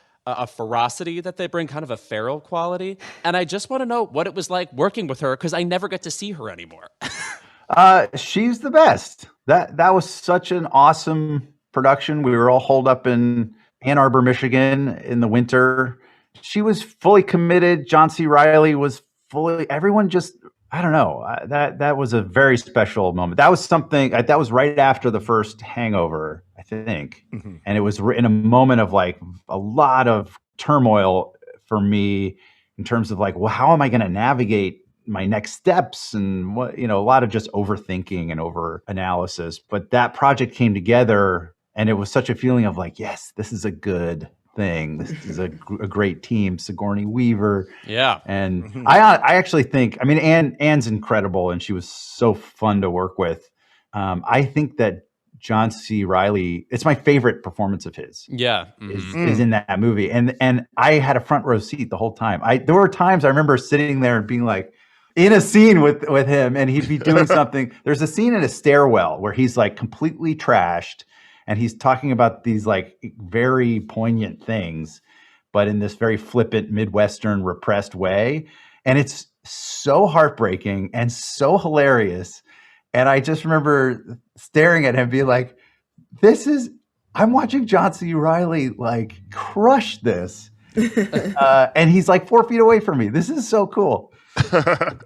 ferocity that they bring, kind of a feral quality. And I just want to know what it was like working with her, because I never get to see her anymore.
She's the best. That was such an awesome production. We were all holed up in Ann Arbor, Michigan in the winter. She was fully committed. John C. Reilly was everyone just, I don't know. That was a very special moment. That was something that was right after the first Hangover, I think. Mm-hmm. And it was in a moment of like a lot of turmoil for me in terms of like, well, how am I going to navigate my next steps? And what, a lot of just overthinking and over analysis. But that project came together and it was such a feeling of like, yes, this is a good thing. This is a great team. Sigourney Weaver.
Yeah.
And I actually think, I mean, Anne's incredible and she was so fun to work with. I think that John C. Reilly, it's my favorite performance of his.
Yeah.
Is in that movie. And I had a front row seat the whole time. There were times I remember sitting there and being like, in a scene with him, and he'd be doing something. There's a scene in a stairwell where he's like completely trashed and he's talking about these like very poignant things, but in this very flippant Midwestern repressed way. And it's so heartbreaking and so hilarious. And I just remember staring at him being like, I'm watching John C. Reilly like crush this. And he's like 4 feet away from me. This is so cool.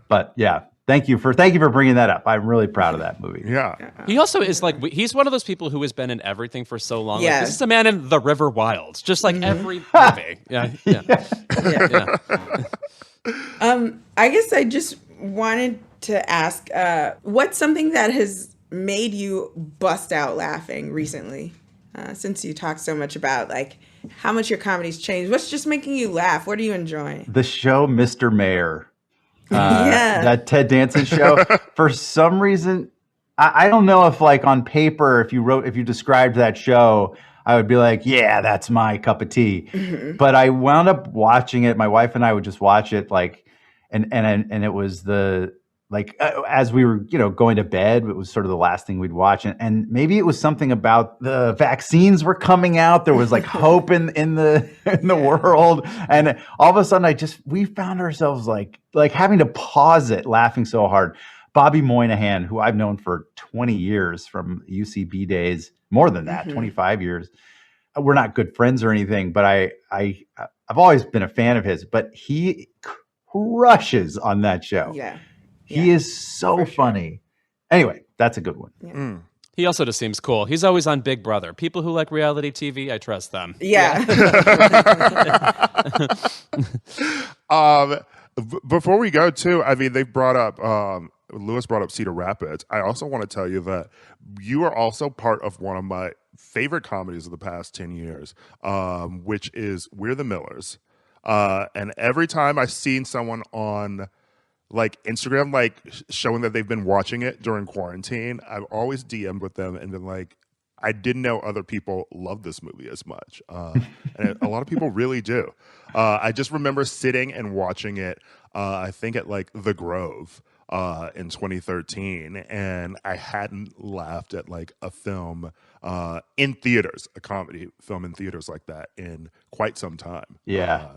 But yeah, thank you for bringing that up. I'm really proud of that movie.
Yeah.
He also is like, he's one of those people who has been in everything for so long.
Yeah.
Like, this is a man in The River Wild, just like every movie. Yeah.
I guess I just wanted to ask, what's something that has made you bust out laughing recently? Since you talk so much about like how much your comedy's changed, what's just making you laugh? What are you enjoying?
The show Mr. Mayor. That Ted Danson show. For some reason, I don't know if like on paper, if you described that show, I would be like, yeah, that's my cup of tea. Mm-hmm. But I wound up watching it. My wife and I would just watch it like, and it was as we were, going to bed, it was sort of the last thing we'd watch. And maybe it was something about the vaccines were coming out. There was like hope in the world. And all of a sudden we found ourselves like having to pause it, laughing so hard. Bobby Moynihan, who I've known for 20 years from UCB days, more than that, 25 years. We're not good friends or anything, but I've always been a fan of his, but he crushes on that show.
Yeah.
He is so funny. Anyway, that's a good one.
Yeah.
He also just seems cool. He's always on Big Brother. People who like reality TV, I trust them.
Yeah.
Before we go too, I mean, they brought up, Lewis brought up Cedar Rapids. I also want to tell you that you are also part of one of my favorite comedies of the past 10 years, which is We're the Millers. And every time I've seen someone on like Instagram, like showing that they've been watching it during quarantine, I've always DM'd with them and been like, I didn't know other people love this movie as much. And a lot of people really do. I just remember sitting and watching it, I think at like The Grove in 2013. And I hadn't laughed at like a film in theaters, a comedy film in theaters like that in quite some time.
Yeah.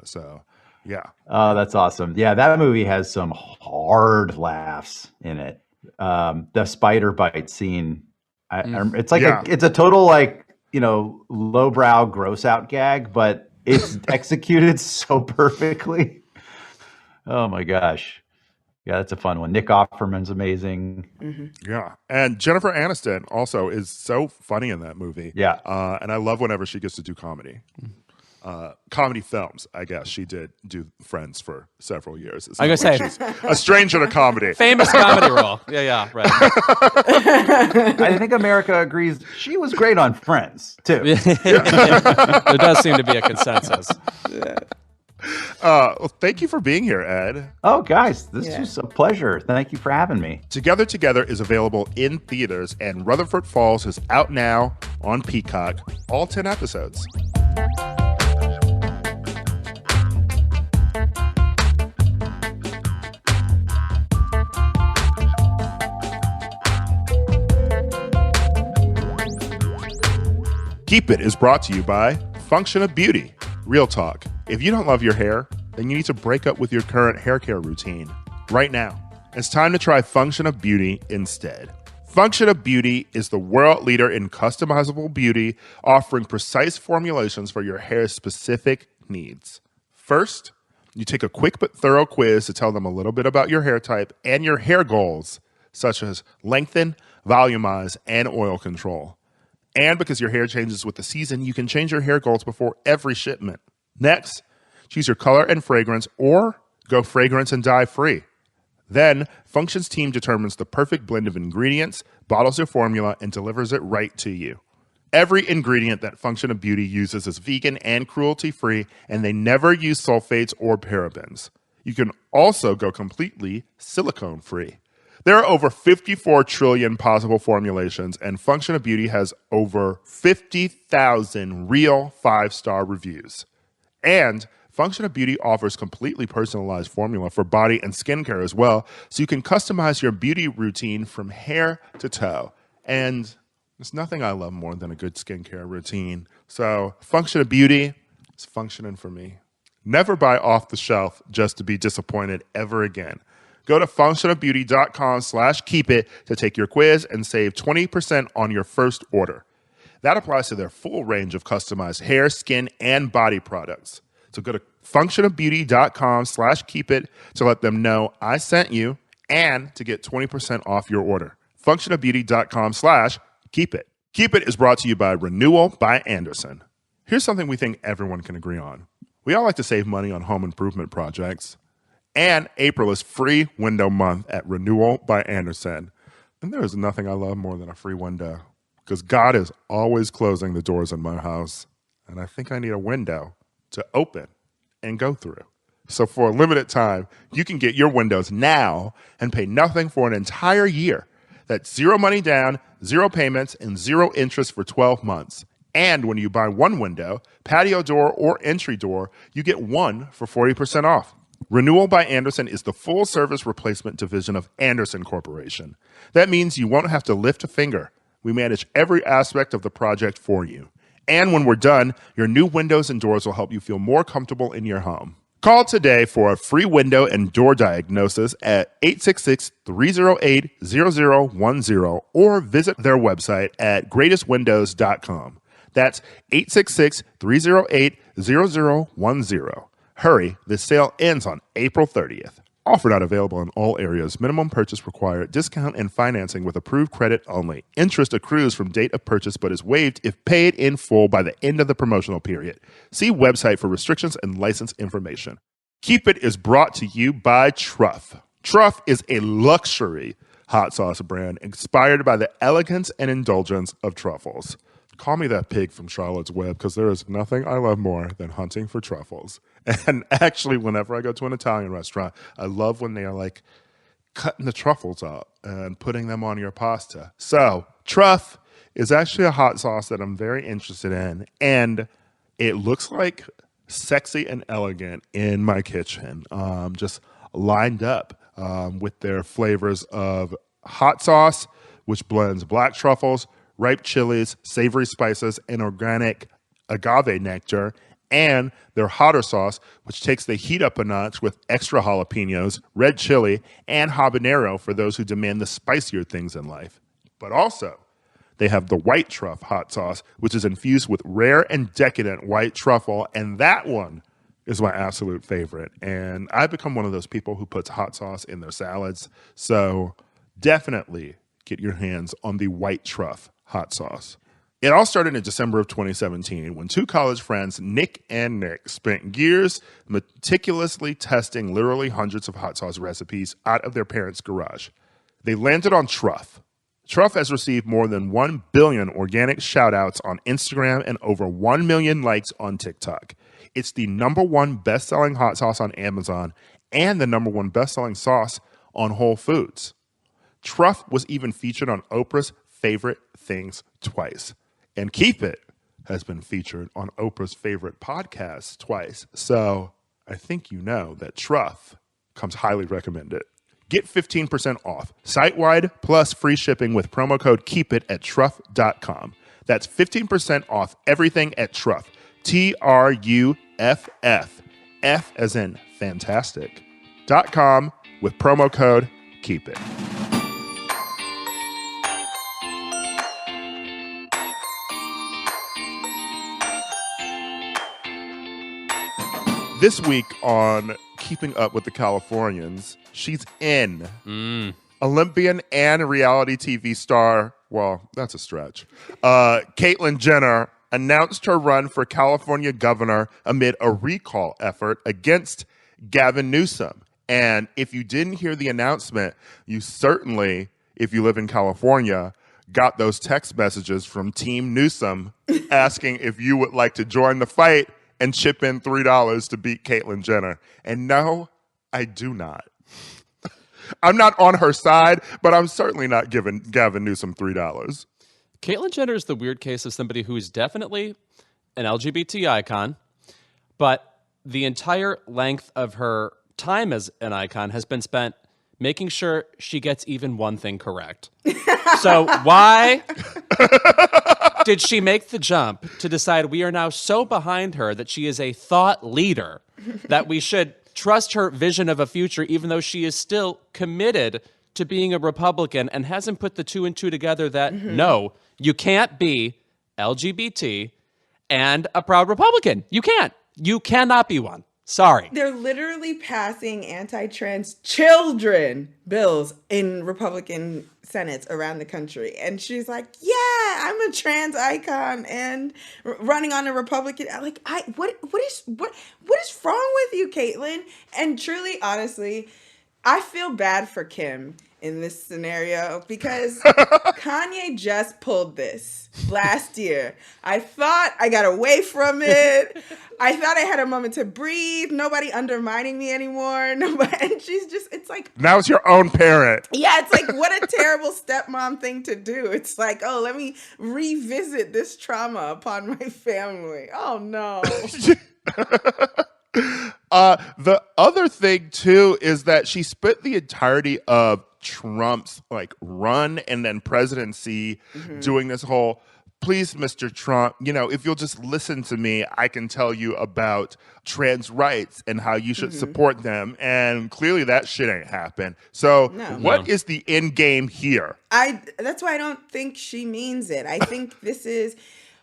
Yeah.
Oh, that's awesome. Yeah, that movie has some hard laughs in it. The spider bite scene, it's like
Yeah.
it's a total like, lowbrow gross out gag, but it's executed so perfectly. Oh my gosh. Yeah, that's a fun one. Nick Offerman's amazing.
Yeah. And Jennifer Aniston also is so funny in that movie.
Yeah.
And I love whenever she gets to do comedy. Comedy films, I guess. She did do Friends for several years. It's
I'm
not
gonna
like
say-
she's a stranger to comedy.
Famous comedy role. Yeah, right.
I think America agrees she was great on Friends, too.
There does seem to be a consensus.
Well, thank you for being here, Ed.
Oh, guys, this was a pleasure. Thank you for having me.
Together is available in theaters, and Rutherford Falls is out now on Peacock, all 10 episodes. Keep It is brought to you by Function of Beauty. Real talk. If you don't love your hair, then you need to break up with your current hair care routine right now. It's time to try Function of Beauty instead. Function of Beauty is the world leader in customizable beauty, offering precise formulations for your hair's specific needs. First, you take a quick but thorough quiz to tell them a little bit about your hair type and your hair goals, such as lengthen, volumize, and oil control. And because your hair changes with the season, you can change your hair goals before every shipment. Next, choose your color and fragrance, or go fragrance and dye free. Then, Function's team determines the perfect blend of ingredients, bottles your formula, and delivers it right to you. Every ingredient that Function of Beauty uses is vegan and cruelty-free, and they never use sulfates or parabens. You can also go completely silicone-free. There are over 54 trillion possible formulations, and Function of Beauty has over 50,000 real 5-star reviews. And Function of Beauty offers completely personalized formula for body and skincare as well, so you can customize your beauty routine from hair to toe. And there's nothing I love more than a good skincare routine. So Function of Beauty is functioning for me. Never buy off the shelf just to be disappointed ever again. Go to functionofbeauty.com/keepit to take your quiz and save 20% on your first order. That applies to their full range of customized hair, skin, and body products. So go to functionofbeauty.com/keepit to let them know I sent you and to get 20% off your order. functionofbeauty.com/keepit. Keep It is brought to you by Renewal by Andersen. Here's something we think everyone can agree on. We all like to save money on home improvement projects. And April is free window month at Renewal by Andersen. And there is nothing I love more than a free window, because God is always closing the doors in my house, and I think I need a window to open and go through. So for a limited time, you can get your windows now and pay nothing for an entire year. That's 0 money down, 0 payments, and 0 interest for 12 months. And when you buy one window, patio door, or entry door, you get one for 40% off. Renewal by Andersen is the full-service replacement division of Andersen Corporation. That means you won't have to lift a finger. We manage every aspect of the project for you. And when we're done, your new windows and doors will help you feel more comfortable in your home. Call today for a free window and door diagnosis at 866-308-0010 or visit their website at greatestwindows.com. That's 866-308-0010. Hurry, this sale ends on April 30th. Offer not available in all areas. Minimum purchase required. Discount and financing with approved credit only. Interest accrues from date of purchase but is waived if paid in full by the end of the promotional period. See website for restrictions and license information. Keep It is brought to you by Truff. Truff is a luxury hot sauce brand inspired by the elegance and indulgence of truffles. Call me that pig from Charlotte's Web, because there is nothing I love more than hunting for truffles. And actually, whenever I go to an Italian restaurant, I love when they are like cutting the truffles up and putting them on your pasta. So Truff is actually a hot sauce that I'm very interested in, and it looks like sexy and elegant in my kitchen, just lined up with their flavors of hot sauce, which blends black truffles, ripe chilies, savory spices, and organic agave nectar, and their hotter sauce, which takes the heat up a notch with extra jalapenos, red chili, and habanero for those who demand the spicier things in life. But also, they have the white truff hot sauce, which is infused with rare and decadent white truffle, and that one is my absolute favorite. And I've become one of those people who puts hot sauce in their salads, so definitely get your hands on the white truff hot sauce. It all started in December of 2017 when two college friends, Nick and Nick, spent years meticulously testing literally hundreds of hot sauce recipes out of their parents' garage. They landed on Truff. Truff has received more than 1 billion organic shout-outs on Instagram and over 1 million likes on TikTok. It's the #1 best-selling hot sauce on Amazon and the #1 best-selling sauce on Whole Foods. Truff was even featured on Oprah's Favorite Things twice. And Keep It has been featured on Oprah's favorite podcast twice. So I think you know that Truff comes highly recommended. Get 15% off site-wide plus free shipping with promo code KEEPIT at truff.com. That's 15% off everything at Truff. TRUFF. F as in fantastic.com with promo code KEEPIT. This week on Keeping Up with the Californians, she's in. Olympian and reality TV star, well, that's a stretch. Caitlyn Jenner announced her run for California governor amid a recall effort against Gavin Newsom. And if you didn't hear the announcement, you certainly, if you live in California, got those text messages from Team Newsom asking if you would like to join the fight and chip in $3 to beat Caitlyn Jenner. And no, I do not. I'm not on her side, but I'm certainly not giving Gavin Newsom $3.
Caitlyn Jenner is the weird case of somebody who is definitely an LGBT icon, but the entire length of her time as an icon has been spent making sure she gets even one thing correct. So why did she make the jump to decide we are now so behind her that she is a thought leader that we should trust her vision of a future, even though she is still committed to being a Republican and hasn't put the two and two together that, no, you can't be LGBT and a proud Republican. You can't. You cannot be one. Sorry.
They're literally passing anti-trans children bills in Republican senates around the country. And she's like, yeah, I'm a trans icon and running on a Republican. Like, what is wrong with you, Caitlyn? And truly, honestly, I feel bad for Kim in this scenario because Kanye just pulled this last year. I thought I got away from it. I thought I had a moment to breathe. Nobody undermining me anymore. Nobody, and she's just, it's like,
now it's your own parent.
yeah, it's like, what a terrible stepmom thing to do. It's like, oh, let me revisit this trauma upon my family. Oh, no.
The other thing, too, is that she spent the entirety of Trump's run and then presidency doing this whole, please, Mr. Trump, if you'll just listen to me, I can tell you about trans rights and how you should support them. And clearly that shit ain't happen. So what is the end game here?
That's why I don't think she means it. I think this is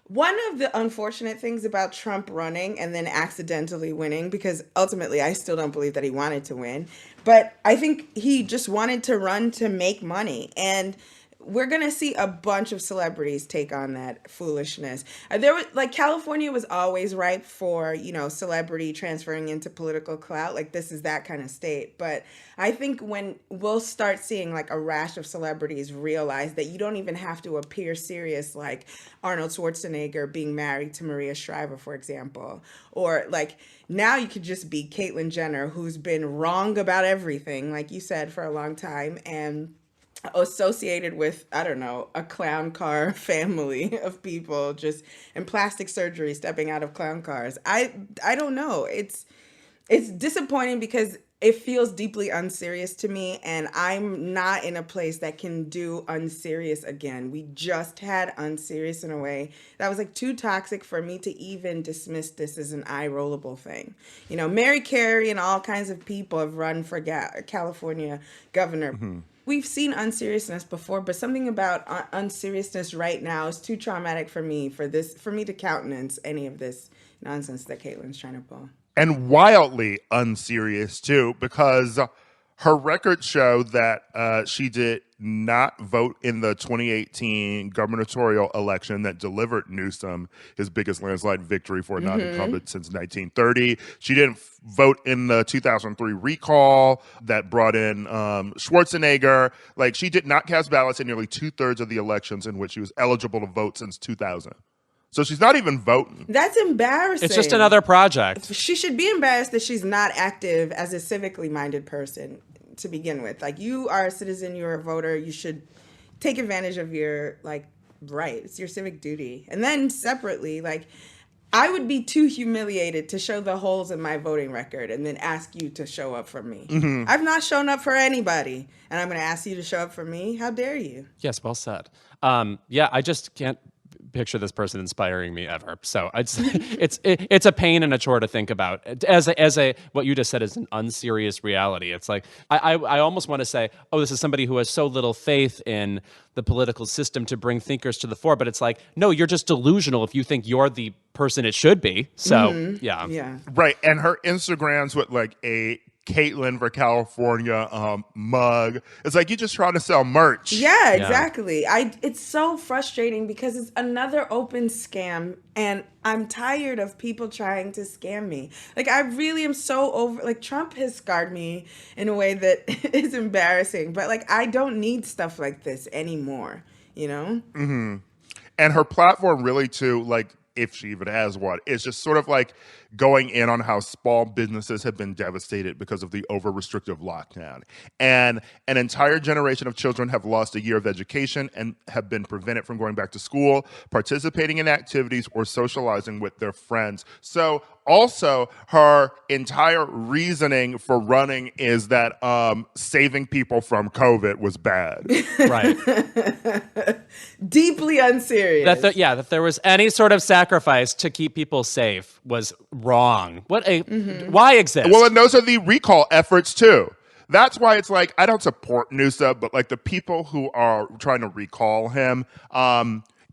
one of the unfortunate things about Trump running and then accidentally winning, because ultimately I still don't believe that he wanted to win. But I think he just wanted to run to make money. And we're going to see a bunch of celebrities take on that foolishness. There was California was always ripe for, celebrity transferring into political clout. This is that kind of state. But I think when we'll start seeing a rash of celebrities realize that you don't even have to appear serious, like Arnold Schwarzenegger being married to Maria Shriver, for example, or now you could just be Caitlyn Jenner, who's been wrong about everything, like you said, for a long time, and associated with, I don't know, a clown car family of people just in plastic surgery stepping out of clown cars. I don't know. It's disappointing because it feels deeply unserious to me, and I'm not in a place that can do unserious again. We just had unserious in a way that was like too toxic for me to even dismiss this as an eye-rollable thing. You know, Mary Carey and all kinds of people have run for California governor. We've seen unseriousness before, but something about unseriousness right now is too traumatic for me to countenance any of this nonsense that Caitlyn's trying to pull.
And wildly unserious too, because her records show that she did not vote in the 2018 gubernatorial election that delivered Newsom his biggest landslide victory for a non-incumbent since 1930. She didn't vote in the 2003 recall that brought in Schwarzenegger. Like, she did not cast ballots in nearly 2/3 of the elections in which she was eligible to vote since 2000. So she's not even voting.
That's embarrassing.
It's just another project.
She should be embarrassed that she's not active as a civically minded person to begin with. Like, you are a citizen, you're a voter, you should take advantage of your, like, right. It's your civic duty. And then separately, like, I would be too humiliated to show the holes in my voting record and then ask you to show up for me. I've not shown up for anybody, and I'm going to ask you to show up for me? How dare you?
Yes, well said. Yeah, I just can't picture this person inspiring me ever. So it's a pain and a chore to think about. As a what you just said is an unserious reality. It's like I almost want to say, oh, this is somebody who has so little faith in the political system to bring thinkers to the fore. But it's like, no, you're just delusional if you think you're the person it should be. So
Yeah.
Right. And her Instagrams with like a Caitlyn for California mug. It's like, you just trying to sell merch.
Yeah, exactly. It's so frustrating because it's another open scam, and I'm tired of people trying to scam me. Like, I really am so over, like, Trump has scarred me in a way that is embarrassing, but like, I don't need stuff like this anymore, you know?
And her platform really too, like, if she even has one, is just sort of like going in on how small businesses have been devastated because of the over-restrictive lockdown. And an entire generation of children have lost a year of education and have been prevented from going back to school, participating in activities, or socializing with their friends. So also, her entire reasoning for running is that saving people from COVID was bad.
right.
Deeply unserious.
That there was any sort of sacrifice to keep people safe was wrong. Why exist?
Well, and those are the recall efforts too. That's why it's like, I don't support Newsom, but like the people who are trying to recall him,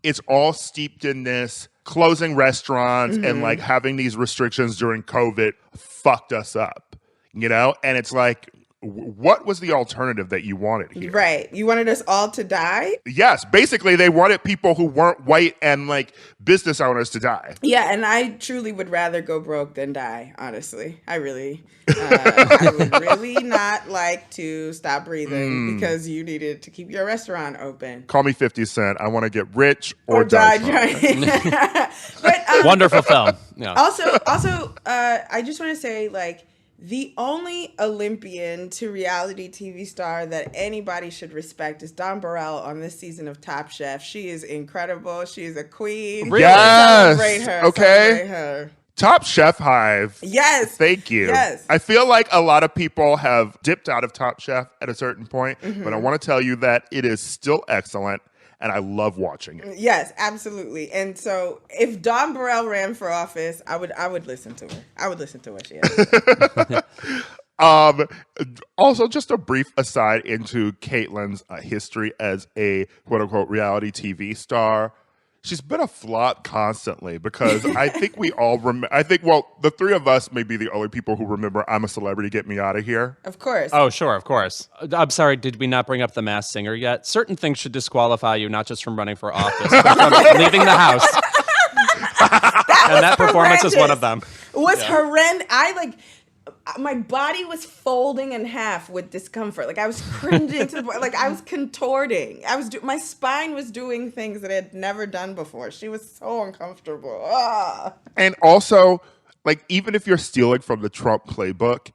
it's all steeped in this closing restaurants and like having these restrictions during COVID fucked us up, you know? And it's like, what was the alternative that you wanted here?
Right. You wanted us all to die?
Yes. Basically, they wanted people who weren't white and like business owners to die.
Yeah, and I truly would rather go broke than die, honestly. I would really not like to stop breathing because you needed to keep your restaurant open.
Call me 50 Cent. I want to get rich or die trying.
But,
wonderful film. Yeah.
Also, I just want to say, like, the only Olympian to reality TV star that anybody should respect is Dawn Burrell on this season of Top Chef. She is incredible. She is a queen.
Really?
Yes.
Celebrate her.
Okay.
Celebrate her.
Top Chef Hive.
Yes.
Thank you.
Yes.
I feel like a lot of people have dipped out of Top Chef at a certain point, but I want to tell you that it is still excellent. And I love watching it.
Yes, absolutely. And so, if Dawn Burrell ran for office, I would listen to her. I would listen to what she has to say.
Also, just a brief aside into Caitlyn's history as a quote-unquote reality TV star. She's been a flop constantly because I think we all remember. The three of us may be the only people who remember I'm a Celebrity, Get Me Out of Here.
Of course.
Oh, sure, of course. I'm sorry, did we not bring up The Masked Singer yet? Certain things should disqualify you, not just from running for office, but from leaving the house. That performance is one of them.
Was horrendous. My body was folding in half with discomfort. Like, I was cringing to the point. Like, I was contorting. My spine was doing things that I had never done before. She was so uncomfortable.
And also, like, even if you're stealing from the Trump playbook,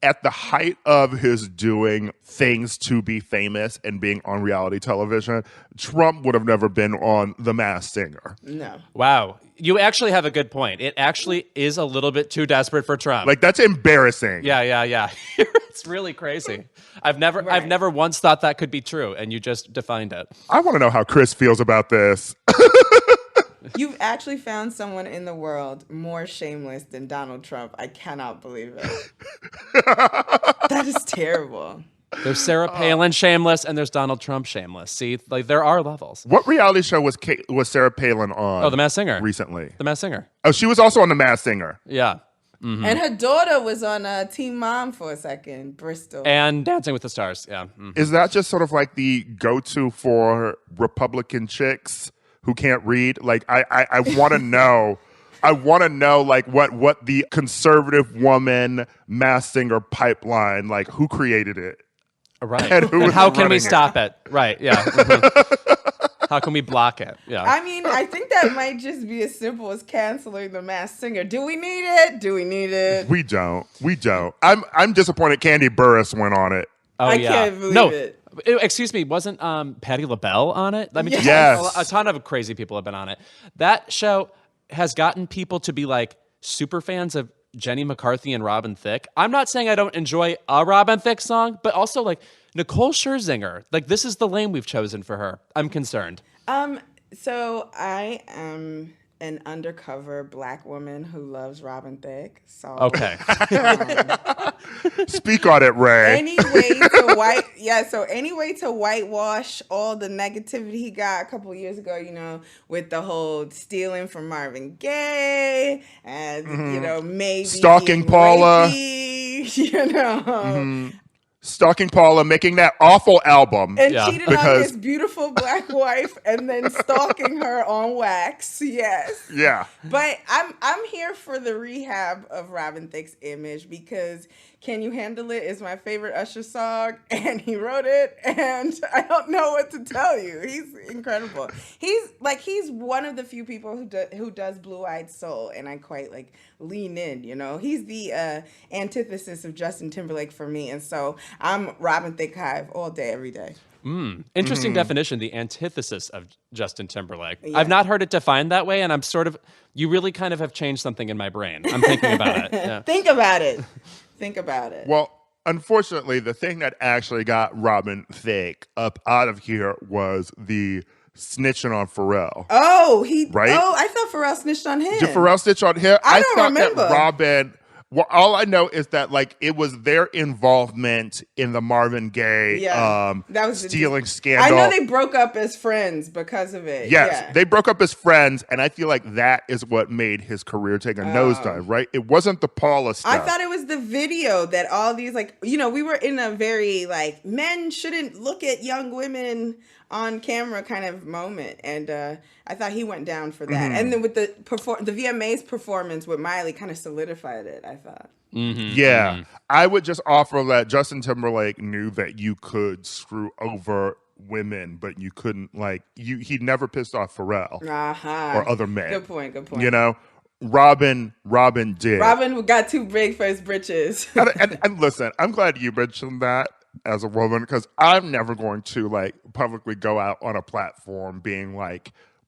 at the height of his doing things to be famous and being on reality television, Trump would have never been on The Masked Singer.
No.
Wow. You actually have a good point. It actually is a little bit too desperate for Trump.
Like, that's embarrassing.
Yeah. It's really crazy. I've never once thought that could be true, and you just defined it.
I want to know how Chris feels about this.
You've actually found someone in the world more shameless than Donald Trump. I cannot believe it. That is terrible.
There's Sarah Palin shameless, and there's Donald Trump shameless. See, like there are levels.
What reality show was Sarah Palin on?
Oh, The Masked Singer.
Recently.
The Masked Singer.
Oh, she was also on The Masked Singer.
Yeah.
And her daughter was on Teen Mom for a second, Bristol.
And Dancing with the Stars. Yeah.
Is that just sort of like the go-to for Republican chicks who can't read? Like, I want to know. I want to know, like, what the conservative woman Masked Singer pipeline, like, who created it?
Right.
And who is
how can we
running
stop it? Right. Yeah. How can we block it? Yeah.
I mean, I think that might just be as simple as canceling The Masked Singer. Do we need it? Do we need it?
We don't. I'm disappointed Candy Burris went on it.
Oh,
I
yeah.
can't believe it.
Excuse me, wasn't Patti LaBelle on it? I mean,
Yes.
a ton of crazy people have been on it. That show has gotten people to be like super fans of Jenny McCarthy and Robin Thicke. I'm not saying I don't enjoy a Robin Thicke song, but also like Nicole Scherzinger. Like, this is the lane we've chosen for her. I'm concerned.
So I am an undercover Black woman who loves Robin Thicke. So
Okay.
Speak on it, Ray.
any way to whitewash all the negativity he got a couple of years ago, you know, with the whole stealing from Marvin Gaye and maybe
Stalking
being
Paula.
rapey, you know.
Stalking Paula, making that awful album.
And
Yeah.
cheated on his beautiful Black wife and then stalking her on wax. Yes.
Yeah.
But I'm here for the rehab of Robin Thicke's image because Can You Handle It is my favorite Usher song, and he wrote it, and I don't know what to tell you. He's incredible. He's one of the few people who does Blue Eyed Soul, and I quite lean in, you know. He's the antithesis of Justin Timberlake for me, and so I'm Robin Thicke Hive all day, every day.
Interesting definition, the antithesis of Justin Timberlake. Yeah. I've not heard it defined that way, and I'm you really kind of have changed something in my brain. I'm thinking about it. Yeah.
Think about it. Think about it.
Well, unfortunately, the thing that actually got Robin Thicke up out of here was the snitching on Pharrell.
Oh,
right?
Oh, I thought Pharrell snitched on him.
Did Pharrell snitch on him?
I don't
thought
remember.
That Robin. Well, all I know is that it was their involvement in the Marvin Gaye
that was
stealing scandal.
I know they broke up as friends because of it.
Yes, they broke up as friends, and I feel like that is what made his career take a nosedive, right? It wasn't the Paula stuff.
I thought it was the video that all these we were in a very men shouldn't look at young women on camera kind of moment, and I thought he went down for that. And then with the VMA's performance with Miley kind of solidified it, I thought.
Yeah. I would just offer that Justin Timberlake knew that you could screw over women, but you couldn't he never pissed off Pharrell or other men.
Good point.
You know? Robin did.
Robin got too big for his britches.
and listen, I'm glad you mentioned that as a woman, because I'm never going to publicly go out on a platform being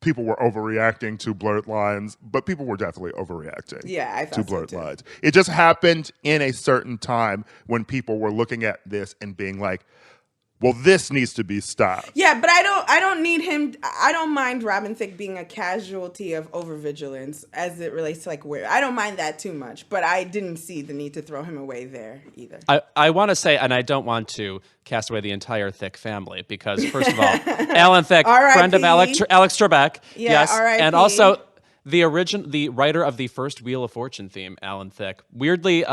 people were overreacting to Blurred Lines, but people were definitely overreacting
I thought
to Blurred Lines. It just happened in a certain time when people were looking at this and being like, well, this needs to be stopped.
Yeah, but I don't need him. I don't mind Robin Thicke being a casualty of overvigilance as it relates to where. I don't mind that too much, but I didn't see the need to throw him away there either.
I want to say, and I don't want to cast away the entire Thicke family, because first of all, Alan Thicke, friend of Alex Trebek, yes,
R.I.P.
and also the writer of the first Wheel of Fortune theme, Alan Thicke, weirdly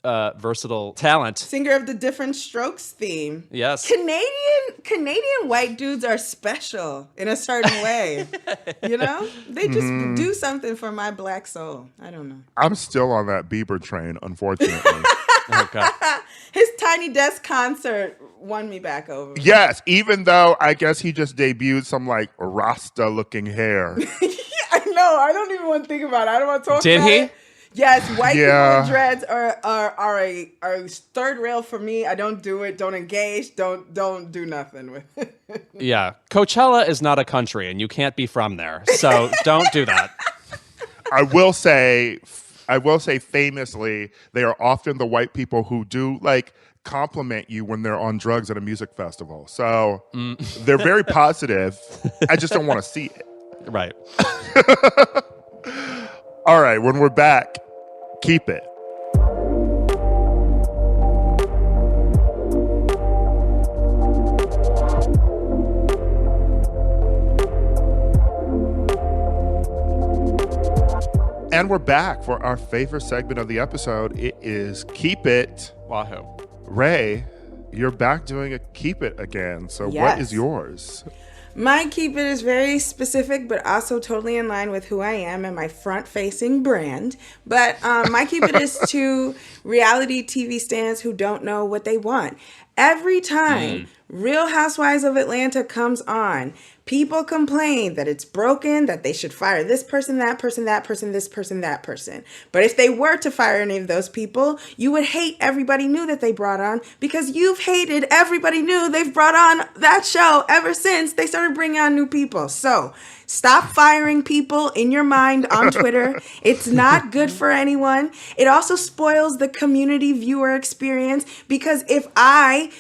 versatile talent.
Singer of the Different Strokes theme.
Yes.
Canadian white dudes are special in a certain way. You know? They just do something for my Black soul. I don't know.
I'm still on that Bieber train, unfortunately.
Okay.
His Tiny Desk concert won me back over.
Yes, even though I guess he just debuted some Rasta looking hair.
I know. I don't even want to think about it. I don't want to talk
Did
about
he?
it. Yes, white people with dreads are a third rail for me. I don't do it. Don't engage. Don't do nothing with it.
Yeah. Coachella is not a country, and you can't be from there. So don't do that.
I will say famously, they are often the white people who do like compliment you when they're on drugs at a music festival. So they're very positive. I just don't want to see it.
Right.
All right, when we're back, keep it. And we're back for our favorite segment of the episode. It is Keep It.
Wahoo.
Ray, you're back doing a Keep It again. So what is yours?
My Keep It is very specific, but also totally in line with who I am and my front-facing brand. But my Keep It is to reality TV stans who don't know what they want. Every time Real Housewives of Atlanta comes on, people complain that it's broken, that they should fire this person, that person, that person, this person, that person. But if they were to fire any of those people, you would hate everybody new that they brought on because you've hated everybody new they've brought on that show ever since they started bringing on new people. So stop firing people in your mind on Twitter. It's not good for anyone. It also spoils the community viewer experience because if I,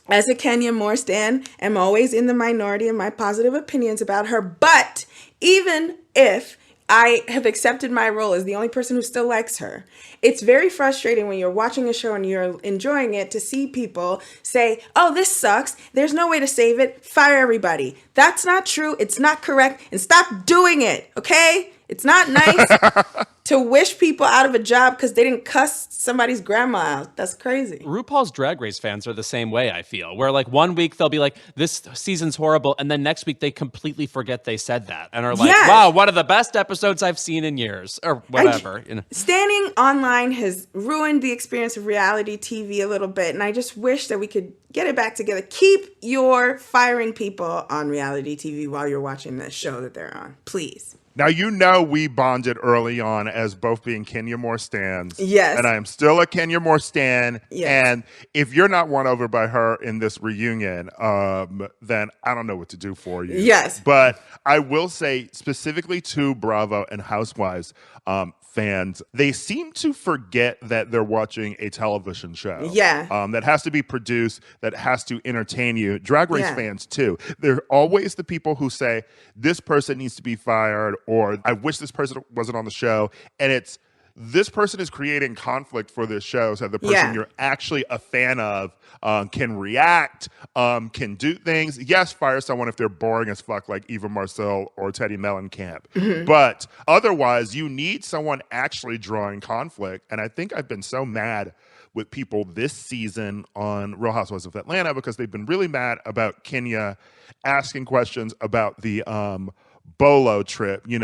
as a Kenya Moore stan, am always in the minority in my positive opinions about her. But even if I have accepted my role as the only person who still likes her, it's very frustrating when you're watching a show and you're enjoying it to see people say, oh, this sucks. There's no way to save it. Fire everybody. That's not true. It's not correct. And stop doing it. Okay? It's not nice to wish people out of a job because they didn't cuss somebody's grandma out. That's crazy.
RuPaul's Drag Race fans are the same way, I feel. Where like one week they'll be like, this season's horrible. And then next week they completely forget they said that. And are like, wow, one of the best episodes I've seen in years. Or whatever.
Standing online has ruined the experience of reality TV a little bit. And I just wish that we could get it back together. Keep your firing people on reality TV while you're watching the show that they're on. Please.
Now, we bonded early on as both being Kenya Moore stans.
Yes.
And I am still a Kenya Moore stan.
Yes.
And if you're not won over by her in this reunion, then I don't know what to do for you.
Yes.
But I will say specifically to Bravo and Housewives fans, they seem to forget that they're watching a television show.
Yeah.
That has to be produced, that has to entertain you. Drag Race fans, too. They're always the people who say, this person needs to be fired, or I wish this person wasn't on the show. And it's, this person is creating conflict for this show so the person you're actually a fan of can react, can do things. Yes, fire someone if they're boring as fuck like Eva Marcel or Teddy Mellencamp. But otherwise, you need someone actually drawing conflict. And I think I've been so mad with people this season on Real Housewives of Atlanta because they've been really mad about Kenya asking questions about the Bolo trip, the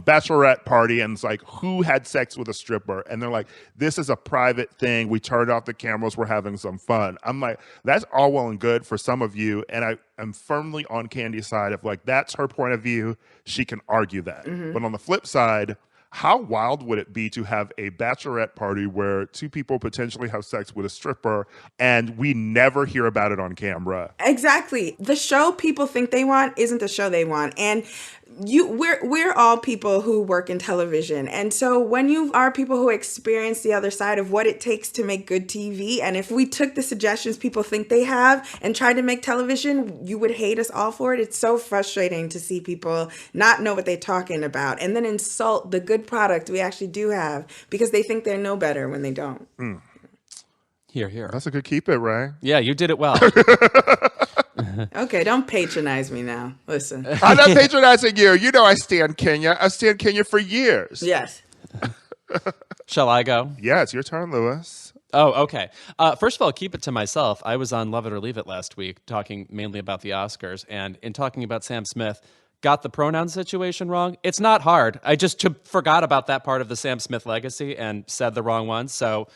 bachelorette party, and it's like, who had sex with a stripper? And they're like, this is a private thing. We turned off the cameras. We're having some fun. I'm like, that's all well and good for some of you. And I am firmly on Candy's side of like, that's her point of view. She can argue that. But on the flip side, how wild would it be to have a bachelorette party where two people potentially have sex with a stripper and we never hear about it on camera?
Exactly. The show people think they want isn't the show they want. And we're all people who work in television. And so when you are people who experience the other side of what it takes to make good TV, and if we took the suggestions people think they have and tried to make television, you would hate us all for it. It's so frustrating to see people not know what they're talking about and then insult the good product we actually do have because they think they know better when they don't.
Here.
That's a good keep it, Ray.
Yeah, you did it well.
Okay, don't patronize me now. Listen.
I'm not patronizing you. You know I stand Kenya. I stand Kenya for years.
Yes.
Shall I go?
Yeah, it's your turn, Lewis.
Oh, okay. First of all, keep it to myself. I was on Love It or Leave It last week talking mainly about the Oscars. And in talking about Sam Smith, got the pronoun situation wrong. It's not hard. I just forgot about that part of the Sam Smith legacy and said the wrong one. So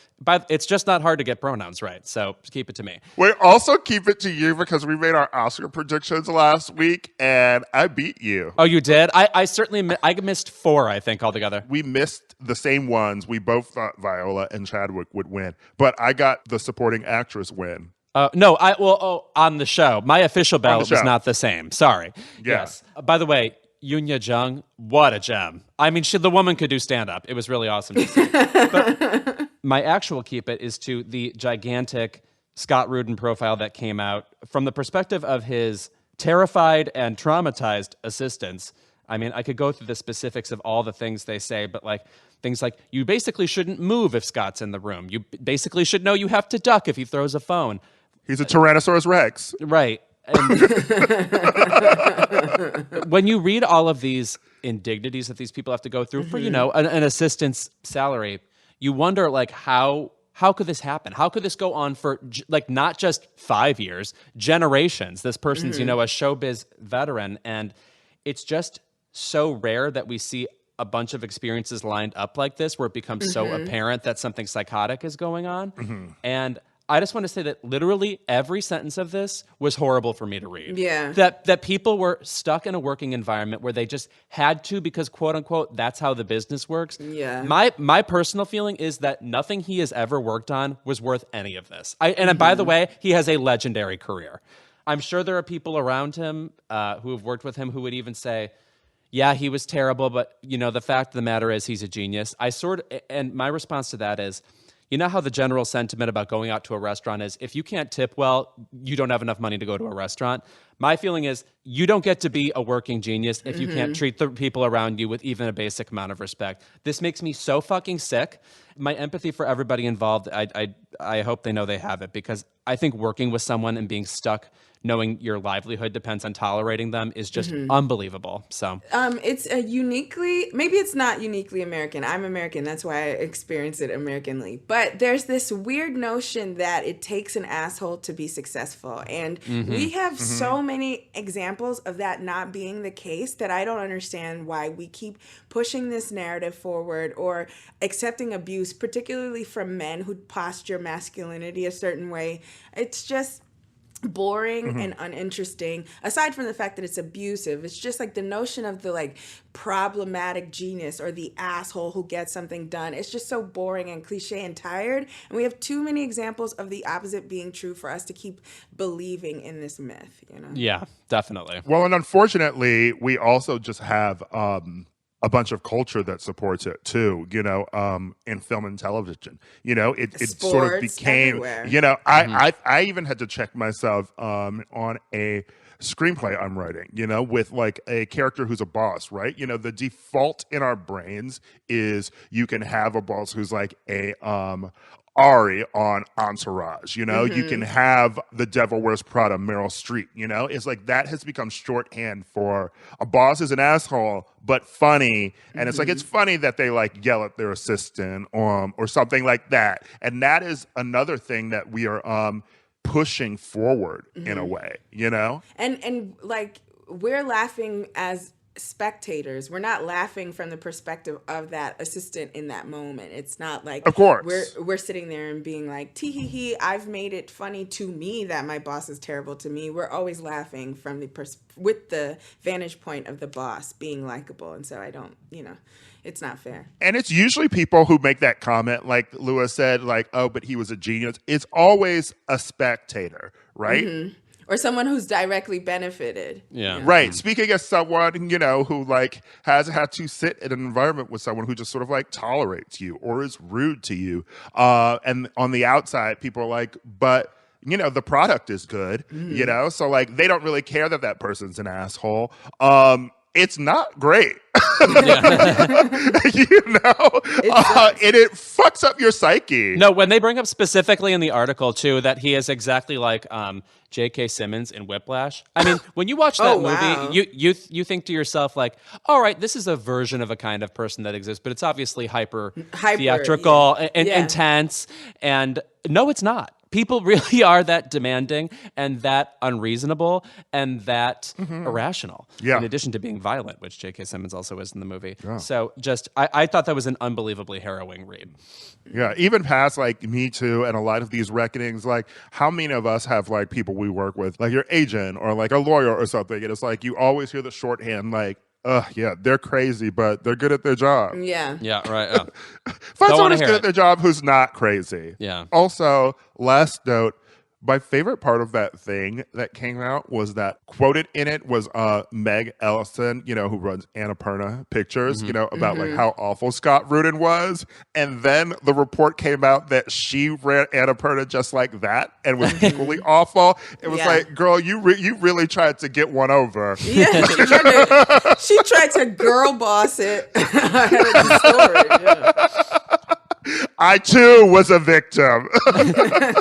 it's just not hard to get pronouns right. So keep it to me.
We also keep it to you because we made our Oscar predictions last week and I beat you.
Oh, you did? I certainly I missed 4, I think, altogether.
We missed the same ones. We both thought Viola and Chadwick would win, but I got the supporting actress win.
No, on the show. My official ballot was not the same. Sorry.
Yeah.
Yes. By the way, Yunya Jung, what a gem. I mean, the woman could do stand-up. It was really awesome to see. But my actual keep it is to the gigantic Scott Rudin profile that came out from the perspective of his terrified and traumatized assistants. I mean, I could go through the specifics of all the things they say, but like things like you basically shouldn't move if Scott's in the room. You basically should know you have to duck if he throws a phone.
He's a Tyrannosaurus Rex.
Right. And when you read all of these indignities that these people have to go through for, you know, an assistant's salary, you wonder like how could this happen? How could this go on for like not just 5 years, generations? This person's, you know, a showbiz veteran, and it's just so rare that we see a bunch of experiences lined up like this where it becomes so apparent that something psychotic is going on. And I just want to say that literally every sentence of this was horrible for me to read.
Yeah.
That people were stuck in a working environment where they just had to because, quote unquote, that's how the business works.
Yeah.
My personal feeling is that nothing he has ever worked on was worth any of this. And by the way, he has a legendary career. I'm sure there are people around him who have worked with him who would even say, yeah, he was terrible, but you know, the fact of the matter is he's a genius. And my response to that is, you know how the general sentiment about going out to a restaurant is if you can't tip well, you don't have enough money to go to a restaurant. My feeling is you don't get to be a working genius if you can't treat the people around you with even a basic amount of respect. This makes me so fucking sick. My empathy for everybody involved, I hope they know they have it, because I think working with someone and being stuck knowing your livelihood depends on tolerating them is just unbelievable. So
it's maybe it's not uniquely American. I'm American. That's why I experience it Americanly. But there's this weird notion that it takes an asshole to be successful. And we have so many examples of that not being the case that I don't understand why we keep pushing this narrative forward or accepting abuse, particularly from men who posture masculinity a certain way. It's just boring and uninteresting. Aside from the fact that it's abusive, it's just like the notion of the like problematic genius or the asshole who gets something done. It's just so boring and cliche and tired. And we have too many examples of the opposite being true for us to keep believing in this myth, you know?
yeah, definitely.
Well, and unfortunately, we also just have a bunch of culture that supports it too, you know, in film and television. You know, it sort of became,
everywhere.
you know, I even had to check myself on a screenplay I'm writing, you know, with like a character who's a boss, right? You know, the default in our brains is you can have a boss who's like a Ari on Entourage, you know, you can have The Devil Wears Prada, Meryl Streep, you know, it's like that has become shorthand for a boss is an asshole, but funny. And it's like, it's funny that they like yell at their assistant or something like that. And that is another thing that we are pushing forward in a way, you know?
And like we're laughing as spectators. We're not laughing from the perspective of that assistant in that moment. It's not like,
of course,
we're sitting there and being like, tee hee hee, I've made it funny to me that my boss is terrible to me. We're always laughing from with the vantage point of the boss being likable. And so I don't, you know, it's not fair.
And it's usually people who make that comment, like Lewis said, like, oh, but he was a genius. It's always a spectator, right?
Or someone who's directly benefited.
Yeah.
You know?
Right. Speaking as someone, you know, who like has had to sit in an environment with someone who just sort of like tolerates you or is rude to you. And on the outside, people are like, but you know, the product is good, you know? So like, they don't really care that that person's an asshole. It's not great, you know, and it fucks up your psyche.
No, when they bring up specifically in the article too that he is exactly like J.K. Simmons in Whiplash. I mean, when you watch that movie,
wow.
you think to yourself like, all right, this is a version of a kind of person that exists, but it's obviously hyper theatrical and intense. And no, it's not. People really are that demanding and that unreasonable and that irrational.
Yeah.
In addition to being violent, which J.K. Simmons also is in the movie. Yeah. So just, I thought that was an unbelievably harrowing read.
Yeah, even past like Me Too and a lot of these reckonings, like how many of us have like people we work with, like your agent or like a lawyer or something, and it's like you always hear the shorthand like, yeah, they're crazy, but they're good at their job.
Yeah.
Yeah, right. Yeah.
Find someone who's good at their job who's not crazy.
Yeah.
Also, last note, My favorite part of that thing that came out was that quoted in it was Meg Ellison, who runs Annapurna Pictures, about like how awful Scott Rudin was. And then the report came out that she ran Annapurna just like that and was equally awful. It was like, girl, you really tried to get one over.
Yeah, she tried to girl boss it. The story, yeah.
I too was a victim.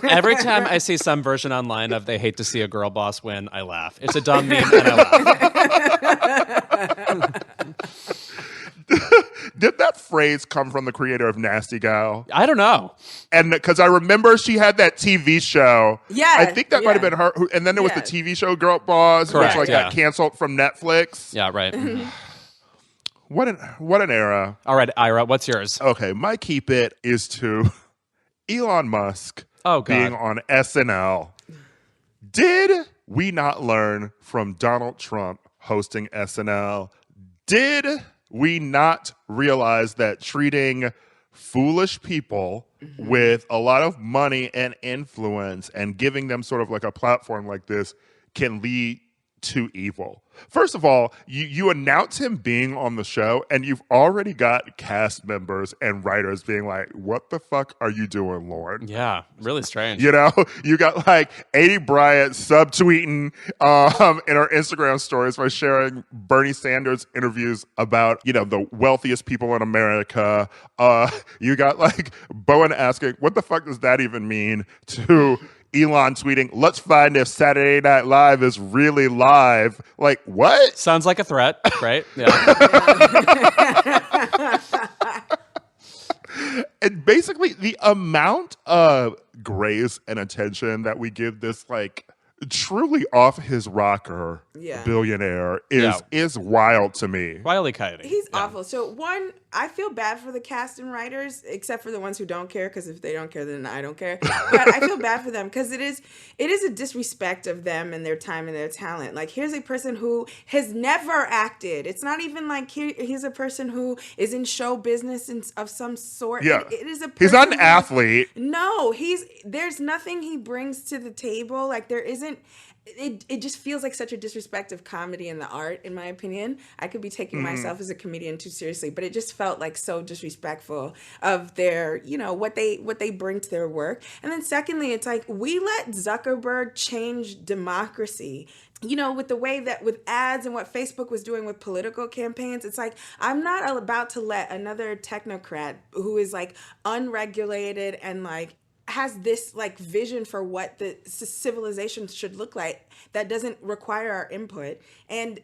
Every time I see some version online of they hate to see a girl boss win, I laugh. It's a dumb meme and I laugh.
Did that phrase come from the creator of Nasty Gal?
I don't know.
And because I remember she had that TV show.
Yeah.
I think that might have been her. And then there was the TV show Girl Boss,
Correct,
which got canceled from Netflix.
Yeah, right.
What an era.
All right, Ira, what's yours?
Okay, my keep it is to Elon Musk being on SNL. Did we not learn from Donald Trump hosting SNL? Did we not realize that treating foolish people with a lot of money and influence and giving them sort of like a platform like this can lead to evil? First of all, you announce him being on the show and you've already got cast members and writers being like, what the fuck are you doing, Lorne?
Yeah, really strange.
You got like Aidy Bryant subtweeting in her Instagram stories by sharing Bernie Sanders interviews about, the wealthiest people in America. You got like Bowen asking, what the fuck does that even mean? To Elon tweeting, let's find if Saturday Night Live is really live. Like, what?
Sounds like a threat, right? Yeah.
And basically, the amount of grace and attention that we give this, like, truly off his rocker billionaire is wild to me.
Wile E. Coyote.
He's awful. So one, I feel bad for the cast and writers, except for the ones who don't care, because if they don't care, then I don't care. But I feel bad for them because it is a disrespect of them and their time and their talent. Like, here's a person who has never acted. It's not even like he's a person who is in show business of some sort.
Yeah.
It is a person
he's not an athlete.
No, there's nothing he brings to the table. Like, there isn't. It just feels like such a disrespect of comedy and the art, in my opinion. I could be taking myself as a comedian too seriously, but it just felt like so disrespectful of their, what they bring to their work. And then secondly, it's like, we let Zuckerberg change democracy. With the way that with ads and what Facebook was doing with political campaigns, it's like, I'm not about to let another technocrat who is like unregulated and like has this like vision for what the civilization should look like that doesn't require our input, and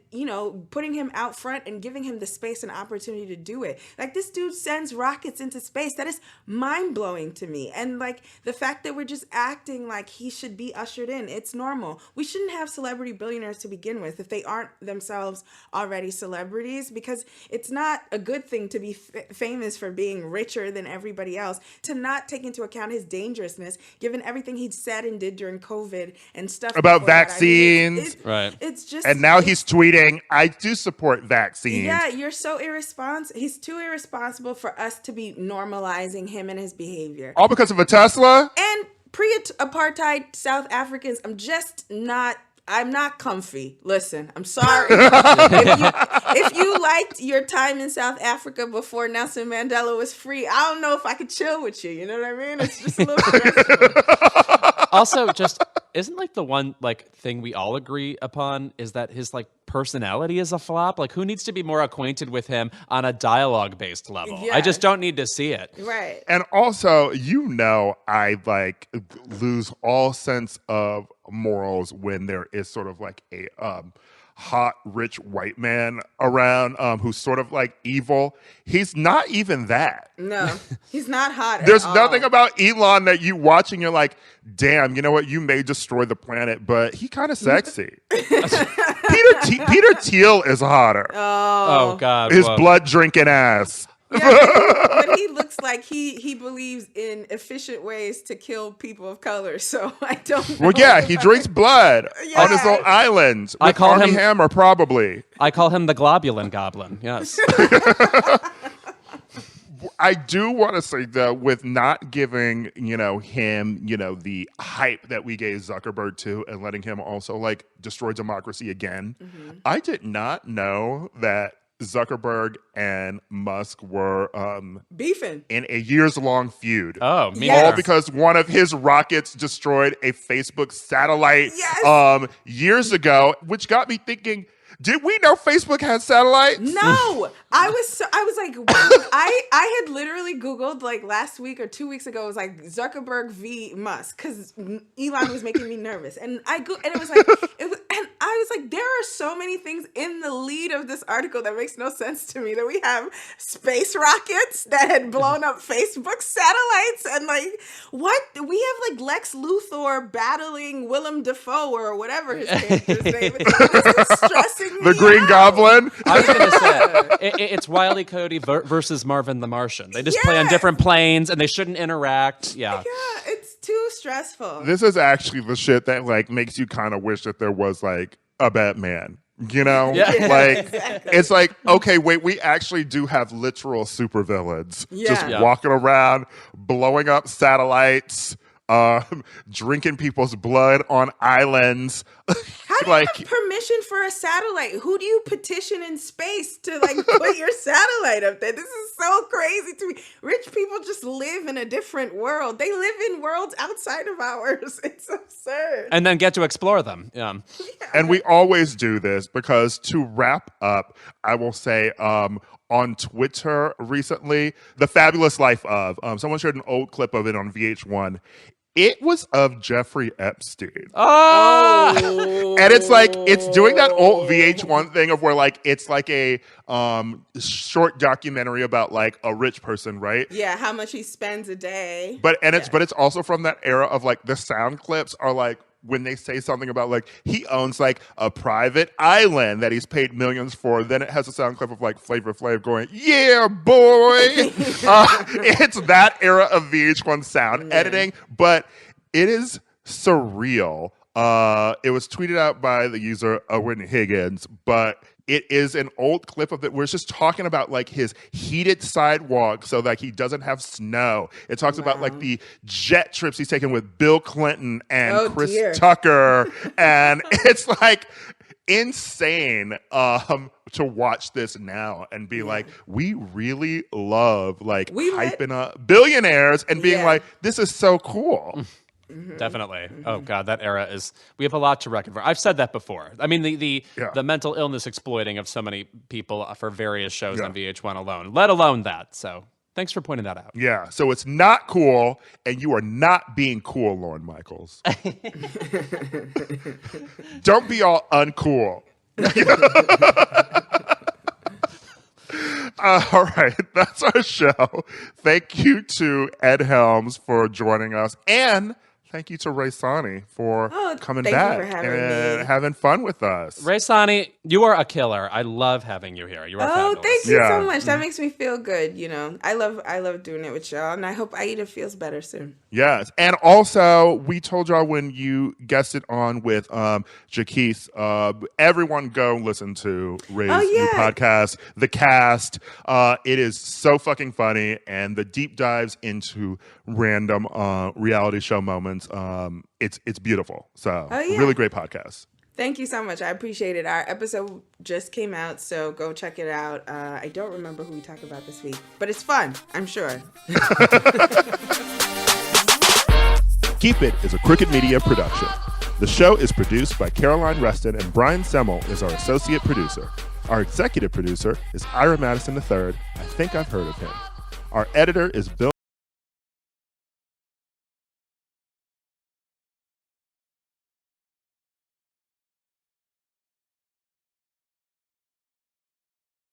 putting him out front and giving him the space and opportunity to do it. Like, this dude sends rockets into space. That is mind-blowing to me. And like the fact that we're just acting like he should be ushered in, it's normal. We shouldn't have celebrity billionaires to begin with if they aren't themselves already celebrities, because it's not a good thing to be famous for being richer than everybody else, to not take into account his dangerousness given everything he said and did during COVID and stuff
about vaccines.
Right.
It's just,
and now he's tweeting, I do support vaccines.
Yeah, you're so irresponsible. He's too irresponsible for us to be normalizing him and his behavior.
All because of a Tesla?
And pre-apartheid South Africans, I'm not comfy. Listen, I'm sorry. if you liked your time in South Africa before Nelson Mandela was free, I don't know if I could chill with you. You know what I mean? It's just a little stressful.
Also, just isn't like the one like thing we all agree upon is that his like personality is a flop. Like, who needs to be more acquainted with him on a dialogue based level?
Yeah.
I just don't need to see it.
Right.
And also, I like lose all sense of morals when there is sort of like a hot rich white man around who's sort of like evil. He's not even that.
No, he's not hot at
There's
all.
nothing about Elon that you watch and you're like, damn, you know what, you may destroy the planet, but he kind of sexy. Peter Thiel is hotter.
Oh God.
His
whoa.
blood drinking ass.
Yeah, but he looks like he believes in efficient ways to kill people of color. So I don't know.
Well, yeah, he drinks blood on his
Yeah.
own island.
I
With
call
Armie
him-
Hammer, probably.
I call him the globulin goblin. Yes.
I do want to say though, with not giving, him, the hype that we gave Zuckerberg to and letting him also like destroy democracy again. I did not know that Zuckerberg and Musk were
beefing
in a years-long feud.
Oh, me
Yes.
neither.
All because one of his rockets destroyed a Facebook satellite
Yes.
years ago, which got me thinking, did we know Facebook had satellites?
No, I was like, I had literally Googled like last week or 2 weeks ago. It was like Zuckerberg v. Musk because Elon was making me nervous, and and it was like, and I was like, there are so many things in the lead of this article that makes no sense to me. That we have space rockets that had blown up Facebook satellites, and like what we have like Lex Luthor battling Willem Dafoe or whatever his character's name is. It's stressing me
The Green
out.
Goblin?
I was going to say, it's Wile E. Cody versus Marvin the Martian. They just play on
Yeah.
different planes, and they shouldn't interact. Yeah.
Yeah, it's too stressful.
This is actually the shit that like makes you kind of wish that there was like a Batman.
Yeah.
Like
Exactly.
it's like, okay, wait, we actually do have literal supervillains just
Yeah.
walking around, blowing up satellites, drinking people's blood on islands.
How do you
like
have permission for a satellite? Who do you petition in space to like put your satellite up there? This is so crazy to me. Rich people just live in a different world. They live in worlds outside of ours. It's absurd.
And then get to explore them. Yeah.
And we always do this because to wrap up, I will say on Twitter recently, The Fabulous Life of, someone shared an old clip of it on VH1. It was of Jeffrey Epstein.
Ah!
And it's like, it's doing that old VH1 thing of where like, it's like a short documentary about like a rich person, right?
Yeah, how much he spends a day.
But it's also from that era of like the sound clips are like when they say something about like he owns like a private island that he's paid millions for, then it has a sound clip of like Flavor Flav going, "Yeah, boy." It's that era of VH1 sound editing, but it is surreal. It was tweeted out by the user Owen Higgins, but it is an old clip of it where it's just talking about like his heated sidewalk so that he doesn't have snow. It talks about like the jet trips he's taken with Bill Clinton and Chris Tucker. And it's like insane to watch this now and be like, we really love like hyping up billionaires and being like, this is so cool.
Definitely. Oh God, that era is. We have a lot to reckon for. I've said that before. I mean, the mental illness exploiting of so many people for various shows on VH1 alone, let alone that. So thanks for pointing that out.
Yeah. So it's not cool, and you are not being cool, Lorne Michaels. Don't be all uncool. All right, that's our show. Thank you to Ed Helms for joining us, and thank you to Ray Sani for coming back and having fun with us.
Ray Sani, you are a killer. I love having you here. You are fabulous.
Thank you so much. That makes me feel good. You know, I love doing it with y'all, and I hope Aida feels better soon.
Yes, and also we told y'all when you guested on with Jaquise, everyone go listen to Ray's new podcast, The Cast. It is so fucking funny, and the deep dives into random reality show moments. It's beautiful. So really great podcast.
Thank you so much. I appreciate it. Our episode just came out, so go check it out. I don't remember who we talk about this week, but it's fun, I'm sure.
Keep It is a Crooked Media production. The show is produced by Caroline Reston, and Brian Semmel is our associate producer. Our executive producer is Ira Madison III. I think I've heard of him. Our editor is Bill